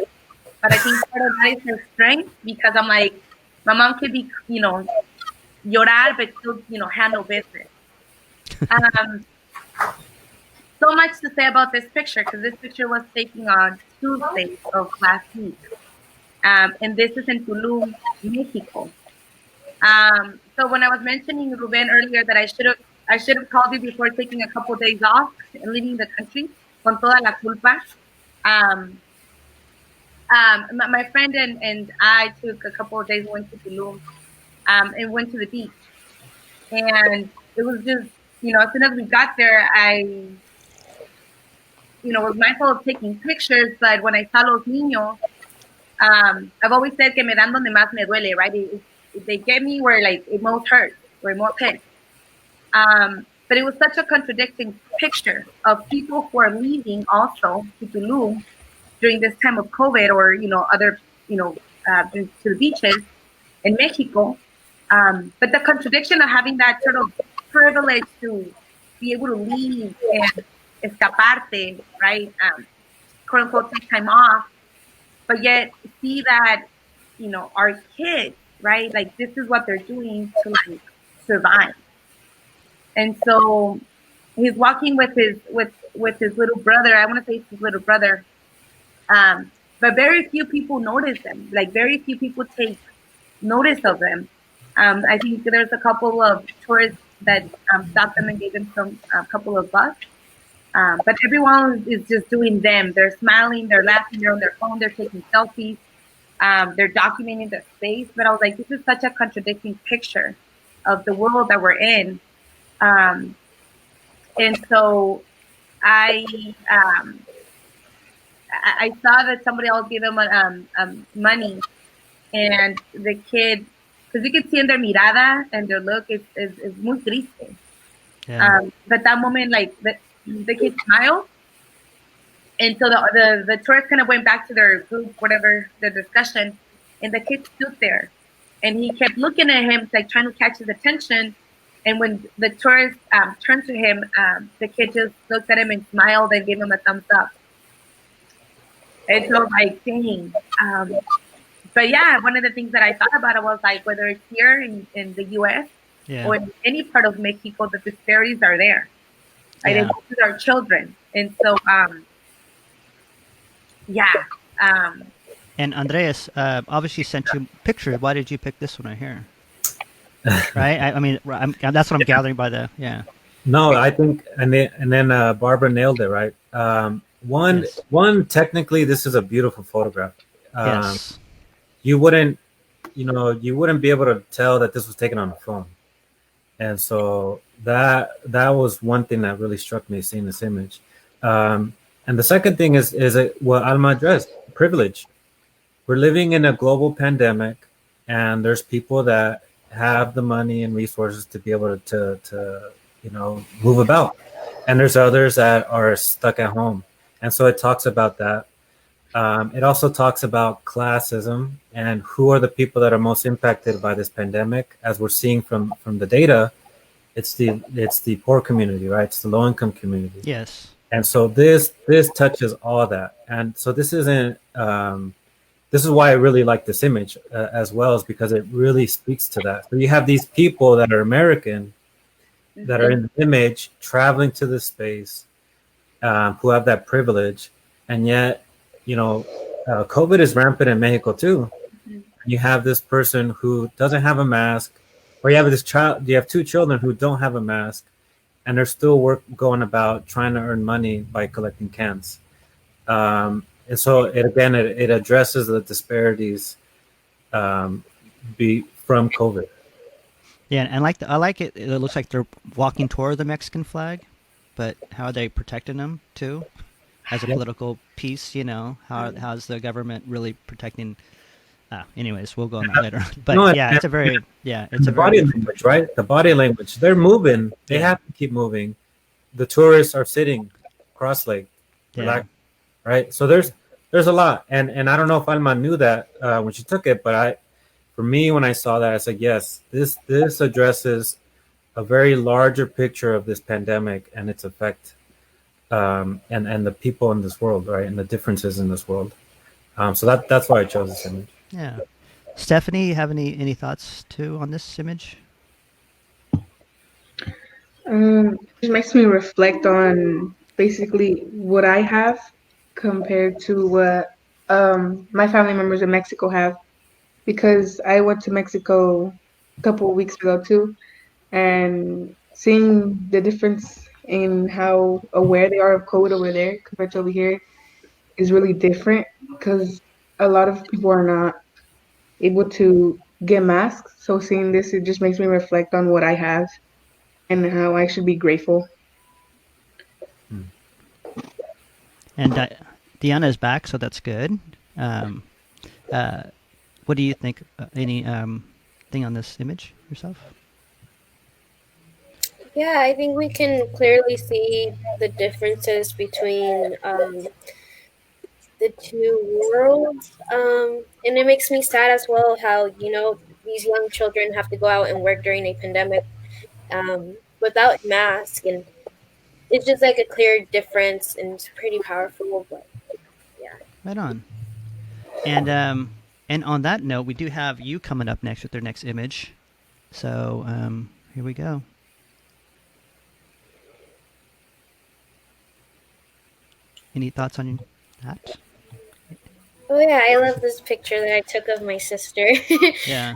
But I think part of that is her strength because I'm like, my mom could be, llorar, but still, handle business. So much to say about this picture because this picture was taken on Tuesday of last week. And this is in Tulum, Mexico. So when I was mentioning Ruben earlier that I should have called you before taking a couple of days off and leaving the country, con toda la culpa. My friend and I took a couple of days, went to Tulum, and went to the beach. And it was just, as soon as we got there, I was mindful of taking pictures, but when I saw los niños, I've always said que me dan donde más me duele, right? If they get me where like it most hurts, where it most hits. But it was such a contradicting picture of people who are leaving also to Tulum during this time of COVID or, other, to the beaches in Mexico. But the contradiction of having that sort of privilege to be able to leave and escaparte, right? Quote unquote, take time off, but yet see that, our kids, right? Like this is what they're doing to like survive. And so he's walking with his little brother. I want to say it's his little brother. But very few people notice them. Like very few people take notice of them. I think there's a couple of tourists that stopped them and gave them a couple of bucks. But everyone is just doing them. They're smiling, they're laughing, they're on their phone, they're taking selfies, they're documenting the space. But I was like, this is such a contradicting picture of the world that we're in. And so I saw that somebody else gave them money, and the kid, because you could see in their mirada and their look is muy triste. Yeah. But that moment, like the kid smiled, and so the tourists kind of went back to their group, whatever the discussion, and the kid stood there, and he kept looking at him, like trying to catch his attention. And when the tourist turned to him, the kid just looked at him and smiled and gave him a thumbs up. And so like, dang. But yeah, one of the things that I thought about was like whether it's here in the U.S. or in any part of Mexico, the disparities are there. Right? Yeah. With our children. And so, And Andreas obviously sent you pictures. Why did you pick this one right here? Right? I mean, that's what I'm gathering by the, No, I think, and then Barbara nailed it, right? One, technically, this is a beautiful photograph. Yes. You wouldn't be able to tell that this was taken on a phone. And so that was one thing that really struck me seeing this image. And the second thing is what Alma addressed, privilege. We're living in a global pandemic, and there's people that have the money and resources to be able to move about. And there's others that are stuck at home. And so it talks about that. It also talks about classism and who are the people that are most impacted by this pandemic. As we're seeing from the data, it's the poor community, right? It's the low income community. Yes. And so this touches all that. And so this isn't. This is why I really like this image as well, is because it really speaks to that. So you have these people that are American, that are in the image, traveling to this space, who have that privilege, and yet, COVID is rampant in Mexico too. You have this person who doesn't have a mask, or you have this child. You have two children who don't have a mask, and they're still going about trying to earn money by collecting cans. And so it addresses the disparities from COVID. Yeah, and I like it. It looks like they're walking toward the Mexican flag, but how are they protecting them too? As a political piece, how's the government really protecting? Anyways, we'll go on that later. But it's a body language, right? The body language. They're moving. They have to keep moving. The tourists are sitting cross-legged, relaxed. right? So there's a lot, and I don't know if Alma knew that when she took it, but for me, when I saw that, I said, yes, this addresses a very larger picture of this pandemic and its effect, and the people in this world, right, and the differences in this world. So that's why I chose this image. Yeah. Stephanie, you have any thoughts too on this image? It makes me reflect on basically what I have compared to what my family members in Mexico have, because I went to Mexico a couple of weeks ago too, and seeing the difference in how aware they are of COVID over there compared to over here is really different, because a lot of people are not able to get masks. So seeing this, it just makes me reflect on what I have and how I should be grateful. And Deanna is back, so that's good. Um, what do you think? Any thing on this image yourself? Yeah, I think we can clearly see the differences between the two worlds. And it makes me sad as well how, these young children have to go out and work during a pandemic without mask. And it's just like a clear difference, and it's pretty powerful. But yeah. Right on. And on that note, we do have you coming up next with their next image. So here we go. Any thoughts on that? Oh yeah, I love this picture that I took of my sister. Yeah.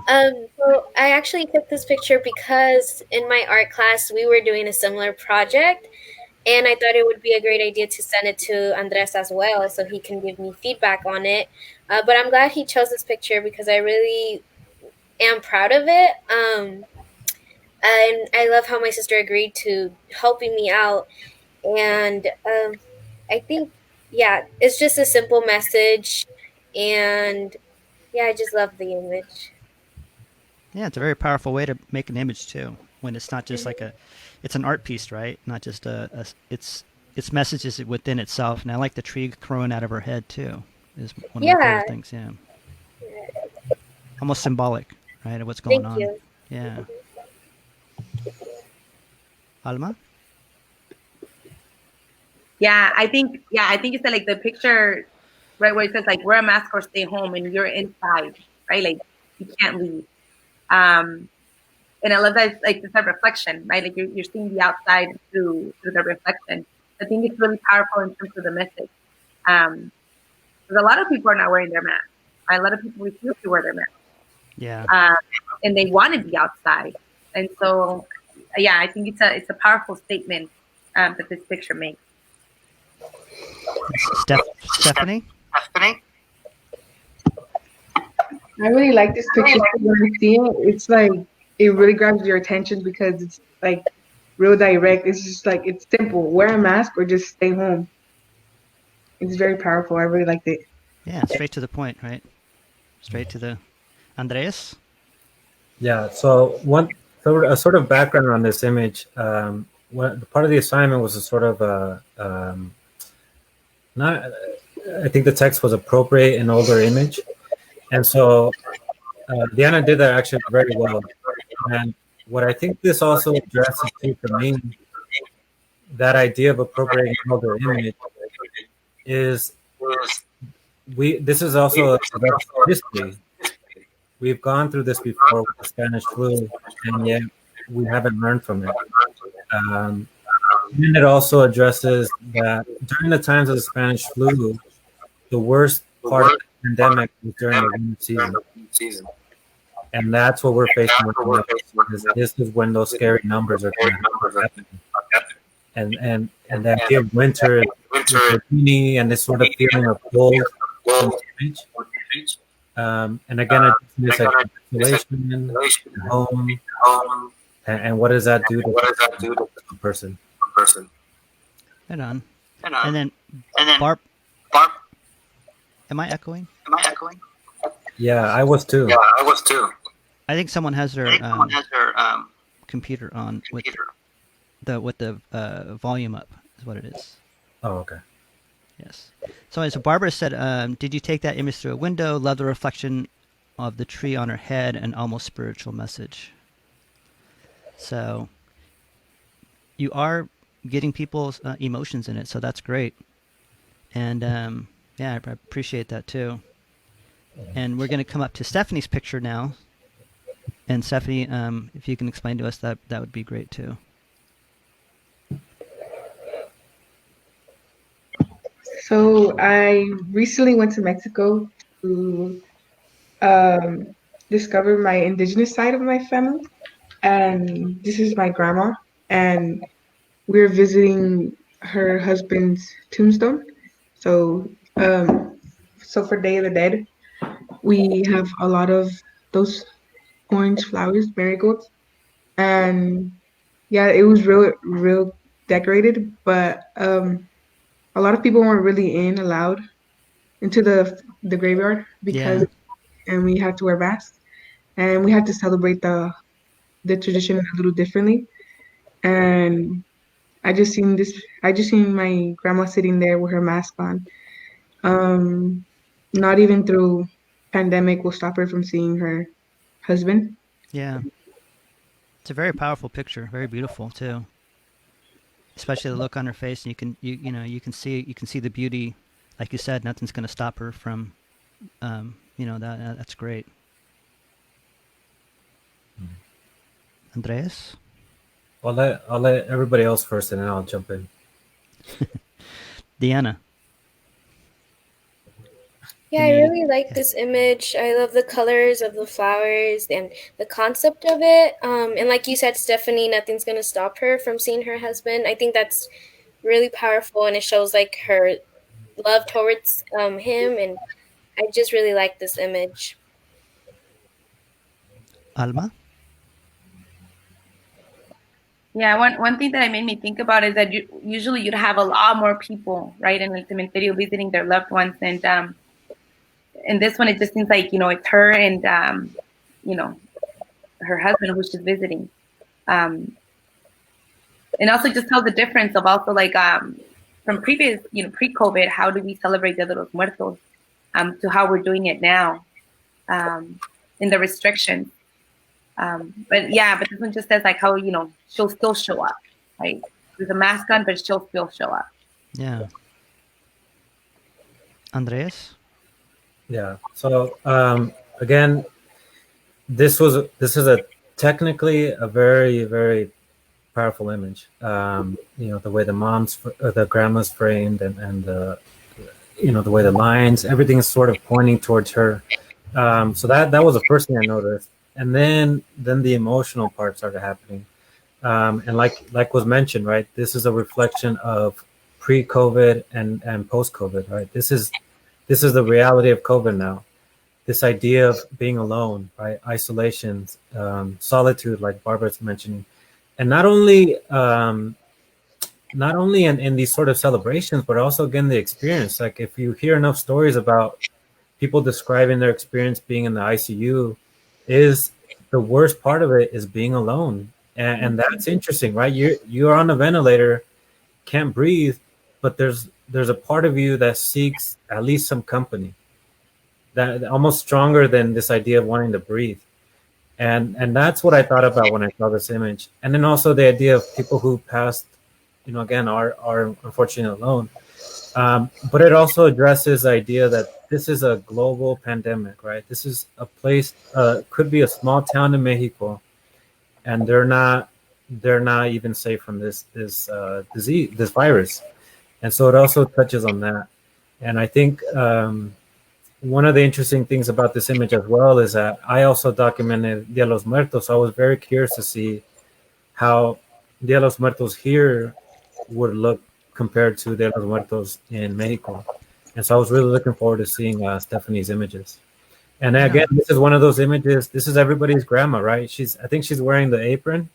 So I actually took this picture because in my art class we were doing a similar project, and I thought it would be a great idea to send it to Andres as well, so he can give me feedback on it. But I'm glad he chose this picture because I really am proud of it. And I love how my sister agreed to helping me out. And I think, yeah, it's just a simple message. And yeah, I just love the image. Yeah, it's a very powerful way to make an image too. When it's not just like it's an art piece, right? Not just its messages within itself. And I like the tree growing out of her head too. Is one of my favorite things. Yeah. Almost symbolic, right, of what's going on. Thank you. Yeah. Alma? Yeah, I think it's like the picture, right, where it says like wear a mask or stay home, and you're inside, right? Like you can't leave. And I love that it's that reflection, right? Like you're seeing the outside through the reflection. I think it's really powerful in terms of the message. Because a lot of people are not wearing their masks. Right? A lot of people refuse to wear their masks. Yeah. And they want to be outside. And so, yeah, I think it's a powerful statement that this picture makes. Stephanie? I really like this picture. When you see it, it's like it really grabs your attention because it's like real direct. It's just like it's simple. Wear a mask or just stay home. It's very powerful. I really liked it. Yeah, straight to the point, right? Straight to the Andreas? Yeah. So a sort of background on this image. Part of the assignment was a sort of not. I think the text was appropriate an older image, and so Diana did that actually very well. And what I think this also addresses too for me, that idea of appropriating an older image, is this is also a history. We've gone through this before with the Spanish flu, and yet we haven't learned from it. And it also addresses that during the times of the Spanish flu, the worst part of the pandemic was during the winter season. And that's what we're facing with. This is when those scary numbers are going to happen. And the idea of winter is rainy and this sort of feeling of cold. And again, this isolation, home, and what does that do to a person? Right on. And then Barb, am I echoing? Yeah, I was too. I think someone has their computer on with the volume up. Is what it is. Oh, okay. Yes. So Barbara said, did you take that image through a window? Love the reflection of the tree on her head, and almost spiritual message. So you are getting people's emotions in it, so that's great. And yeah, I appreciate that too. And we're going to come up to Stephanie's picture now. And Stephanie, if you can explain to us that, that would be great too. So I recently went to Mexico to um, discover my indigenous side of my family, and this is my grandma, and we're visiting her husband's tombstone. So, so for Day of the Dead, we have a lot of those orange flowers, marigolds, and yeah, it was real decorated, but a lot of people weren't really allowed into the graveyard because Yeah. and we had to wear masks and we had to celebrate the tradition a little differently. And I just seen my grandma sitting there with her mask on. Um, Not even through pandemic will stop her from seeing her husband. Yeah. It's a very powerful picture, very beautiful too. Especially the look on her face, and you know you can see the beauty, like you said. Nothing's going to stop her from, that's great. Andreas, I'll let everybody else first, and then I'll jump in. Diana. Yeah, I really like this image. I love the colors of the flowers and the concept of it. And like you said, Stephanie, nothing's gonna stop her from seeing her husband. I think that's really powerful, and it shows like her love towards him. And I just really like this image. Alma. Yeah, one thing that it made me think about is that usually you'd have a lot more people, right, in the cemetery visiting their loved ones, and in this one it just seems like it's her and her husband who she's visiting, and also just tells the difference of also like from previous pre-COVID, how do we celebrate Dia de los Muertos, to how we're doing it now, in the restrictions. But this one just says like how she'll still show up, right? With a mask on, but she'll still show up. Yeah. Andreas. Yeah. So again, this is a technically a very, very powerful image. The way the grandma's framed, and the the way the lines, everything is sort of pointing towards her. So that was the first thing I noticed. And then the emotional part started happening. And like was mentioned, right? This is a reflection of pre-COVID and post-COVID, right? This is the reality of COVID now. This idea of being alone, right? Isolation, solitude, like Barbara's mentioning, and not only in these sort of celebrations, but also again the experience. Like if you hear enough stories about people describing their experience being in the ICU, is the worst part of it is being alone, and that's interesting, right? You're on a ventilator, can't breathe, but there's a part of you that seeks at least some company, that almost stronger than this idea of wanting to breathe. And that's what I thought about when I saw this image. And then also the idea of people who passed, again, are unfortunately alone. But it also addresses the idea that this is a global pandemic, right? This is a place, could be a small town in Mexico, and they're not even safe from this disease, this virus. And so it also touches on that. And I think one of the interesting things about this image as well is that I also documented Dia de los Muertos. So I was very curious to see how Dia de los Muertos here would look compared to Dia de los Muertos in Mexico. And so I was really looking forward to seeing Stephanie's images. And again, this is one of those images. This is everybody's grandma, right? I think she's wearing the apron,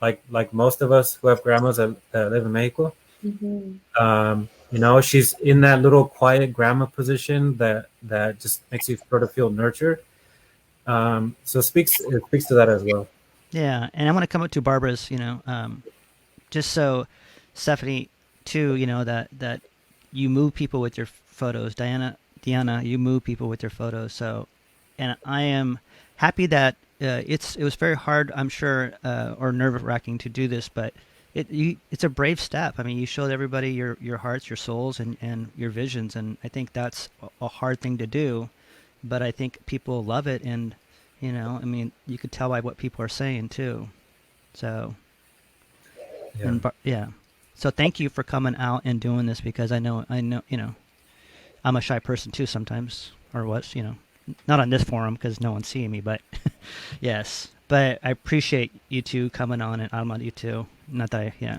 like most of us who have grandmas that live in Mexico. Mm-hmm. She's in that little quiet grandma position that just makes you sort of feel nurtured. So it speaks to that as well. Yeah, and I want to come up to Barbara's, just so Stephanie too, that you move people with your photos. Diana, you move people with your photos. So, and I am happy that it was very hard, I'm sure, or nerve wracking to do this, but it's a brave step. I mean, you showed everybody your hearts, your souls, and your visions, and I think that's a hard thing to do, but I think people love it, and I mean, you could tell by what people are saying too. So, Yeah. So thank you for coming out and doing this, because I know, I'm a shy person too sometimes, or was, not on this forum because no one's seeing me, but yes. But I appreciate you two coming on, and Alma, you too. Not that I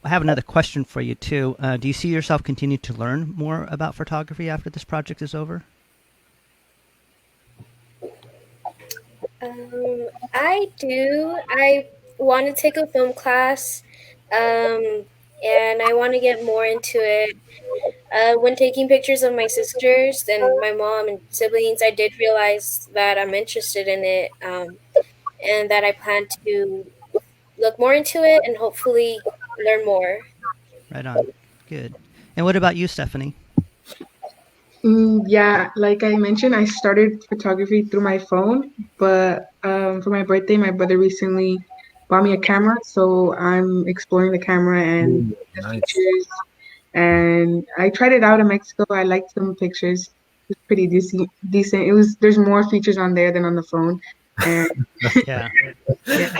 have another question for you too. Do you see yourself continue to learn more about photography after this project is over? I do. I want to take a film class, and I want to get more into it. When taking pictures of my sisters and my mom and siblings, I did realize that I'm interested in it, and that I plan to look more into it and hopefully learn more. Right on. Good. And what about you, Stephanie? Yeah, like I mentioned, I started photography through my phone, but for my birthday, my brother recently bought me a camera, so I'm exploring the camera and Ooh, the nice. features. And I tried it out in Mexico. I liked some pictures. It was pretty decent. Decent. There's more features on there than on the phone, and Yeah. yeah.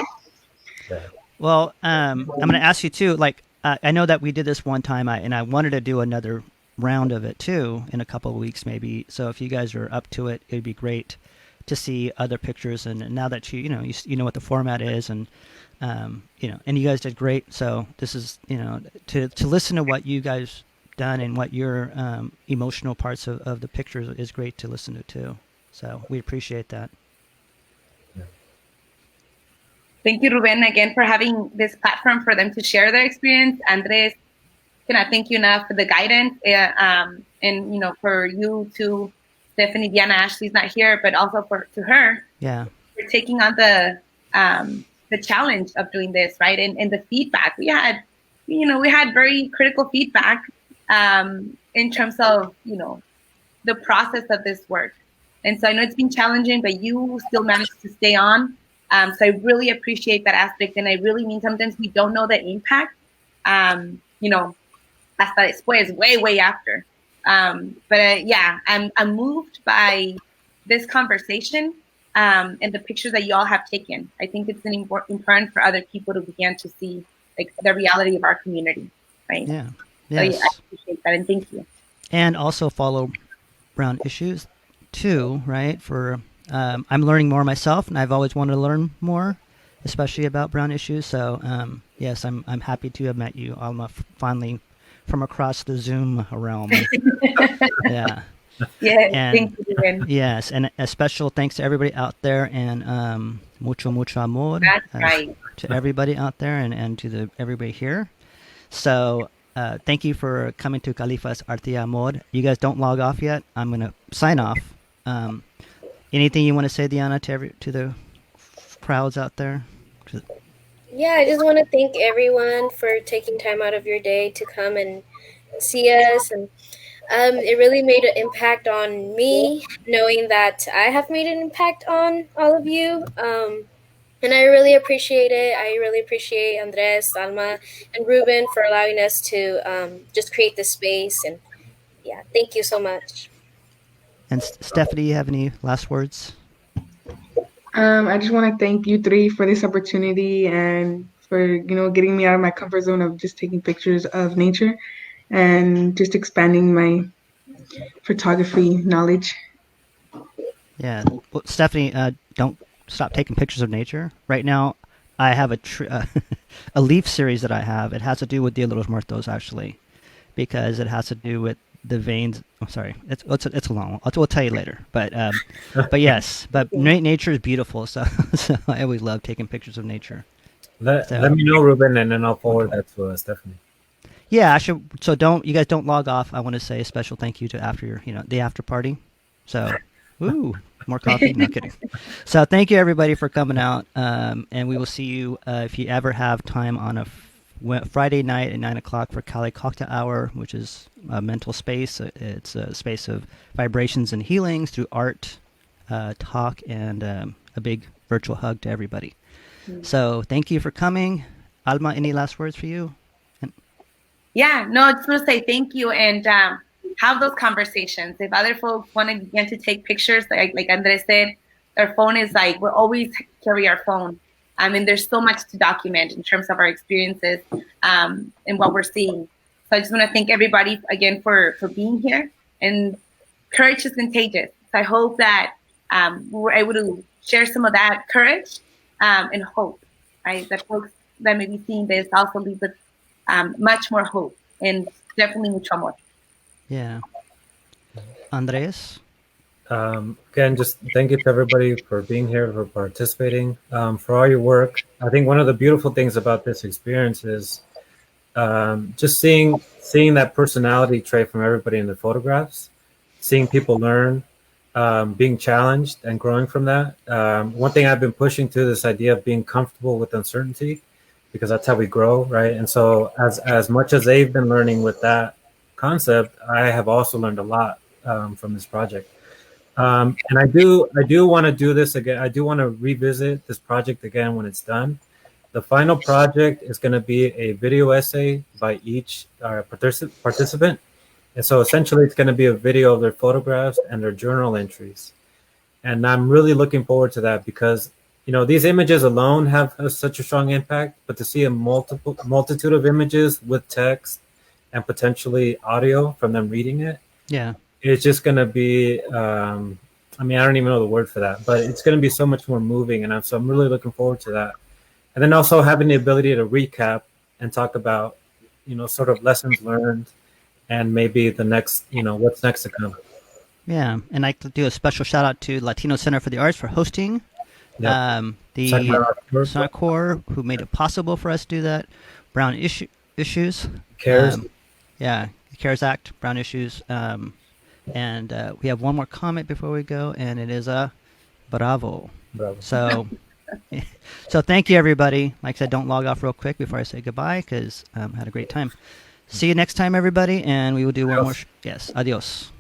Well, I'm going to ask you too. Like, I know that we did this one time, and I wanted to do another round of it too in a couple of weeks, maybe. So if you guys are up to it, it'd be great to see other pictures. And now that you know what the format is, and and you guys did great. So this is to listen to what you guys done and what your emotional parts of the pictures is great to listen to too. So we appreciate that. Thank you, Ruben, again for having this platform for them to share their experience. Andres, cannot thank you enough for the guidance, and for you to Stephanie, Diana, Ashley's not here, but also to her, for taking on the challenge of doing this, right? And the feedback we had, we had very critical feedback in terms of the process of this work, and so I know it's been challenging, but you still managed to stay on. So I really appreciate that aspect, and I really mean sometimes we don't know the impact, hasta después, way after. But I'm moved by this conversation and the pictures that you all have taken. I think it's important for other people to begin to see like the reality of our community, right? Yeah. Yes. Yes. So I appreciate that, and thank you. And also follow Brown Issues too, right? For I'm learning more myself, and I've always wanted to learn more, especially about brown issues. So yes, I'm happy to have met you, Alma, finally from across the Zoom realm. Yeah. Yes, And, thank you, Ruben. yes, and a special thanks to everybody out there, and mucho amor. That's right. To everybody out there, and to everybody here. So thank you for coming to Califas Arte Amor. You guys don't log off yet. I'm going to sign off. Anything you want to say, Diana, to the crowds out there? Yeah, I just want to thank everyone for taking time out of your day to come and see us, and it really made an impact on me, knowing that I have made an impact on all of you, and I really appreciate it. I really appreciate Andres, Alma, and Ruben for allowing us to just create this space, and yeah, thank you so much. And Stephanie, you have any last words? I just want to thank you three for this opportunity and for getting me out of my comfort zone of just taking pictures of nature and just expanding my photography knowledge. Yeah, well, Stephanie, don't stop taking pictures of nature. Right now, I have a leaf series that I have. It has to do with Dia de los Muertos, actually, because it has to do with the veins. I'm sorry, it's a long one. We'll tell you later. But yes, but nature is beautiful. So I always love taking pictures of nature. Let me know, Ruben, and then I'll forward that to Stephanie. Yeah, I should. So you guys don't log off. I want to say a special thank you to the after party. So, more coffee. No kidding. So thank you everybody for coming out. And we will see you if you ever have time on a Friday night at 9 o'clock for Cali Cocktail Hour, which is a mental space. It's a space of vibrations and healings through art, talk, and a big virtual hug to everybody. So thank you for coming. Alma, any last words for you? Yeah, no, I just want to say thank you and have those conversations. If other folks want to begin to take pictures, like Andres said, our phone is like, we'll always carry our phone. I mean, there's so much to document in terms of our experiences and what we're seeing. So I just want to thank everybody again for being here. And courage is contagious. So I hope that we were able to share some of that courage and hope, right? That folks that may be seeing this also leave with much more hope and definitely mucho amor. Yeah. Andres? Again, just thank you to everybody for being here, for participating, for all your work. I think one of the beautiful things about this experience is just seeing that personality trait from everybody in the photographs, seeing people learn, being challenged and growing from that. One thing I've been pushing to this idea of being comfortable with uncertainty, because that's how we grow, right? And so as much as they've been learning with that concept, I have also learned a lot from this project. And I do want to do this again. I do want to revisit this project again when it's done. The final project is going to be a video essay by each participant. And so essentially it's going to be a video of their photographs and their journal entries. And I'm really looking forward to that because, you know, these images alone have such a strong impact, but to see a multitude of images with text and potentially audio from them reading it. Yeah. It's just going to be, I mean, I don't even know the word for that, but it's going to be so much more moving. And so I'm really looking forward to that. And then also having the ability to recap and talk about, you know, sort of lessons learned and maybe the next, you know, what's next to come. Yeah. And I'd like to do a special shout out to Latino Center for the Arts for hosting. Yep. The Sacramento Artist Corps, who made it possible for us to do that. Brown Issues. CARES. Yeah. CARES Act, Brown Issues. And we have one more comment before we go, and it is a bravo. So thank you, everybody. Like I said, don't log off real quick before I say goodbye, because I had a great time. See you next time, everybody, and we will do one more. Yes, adios.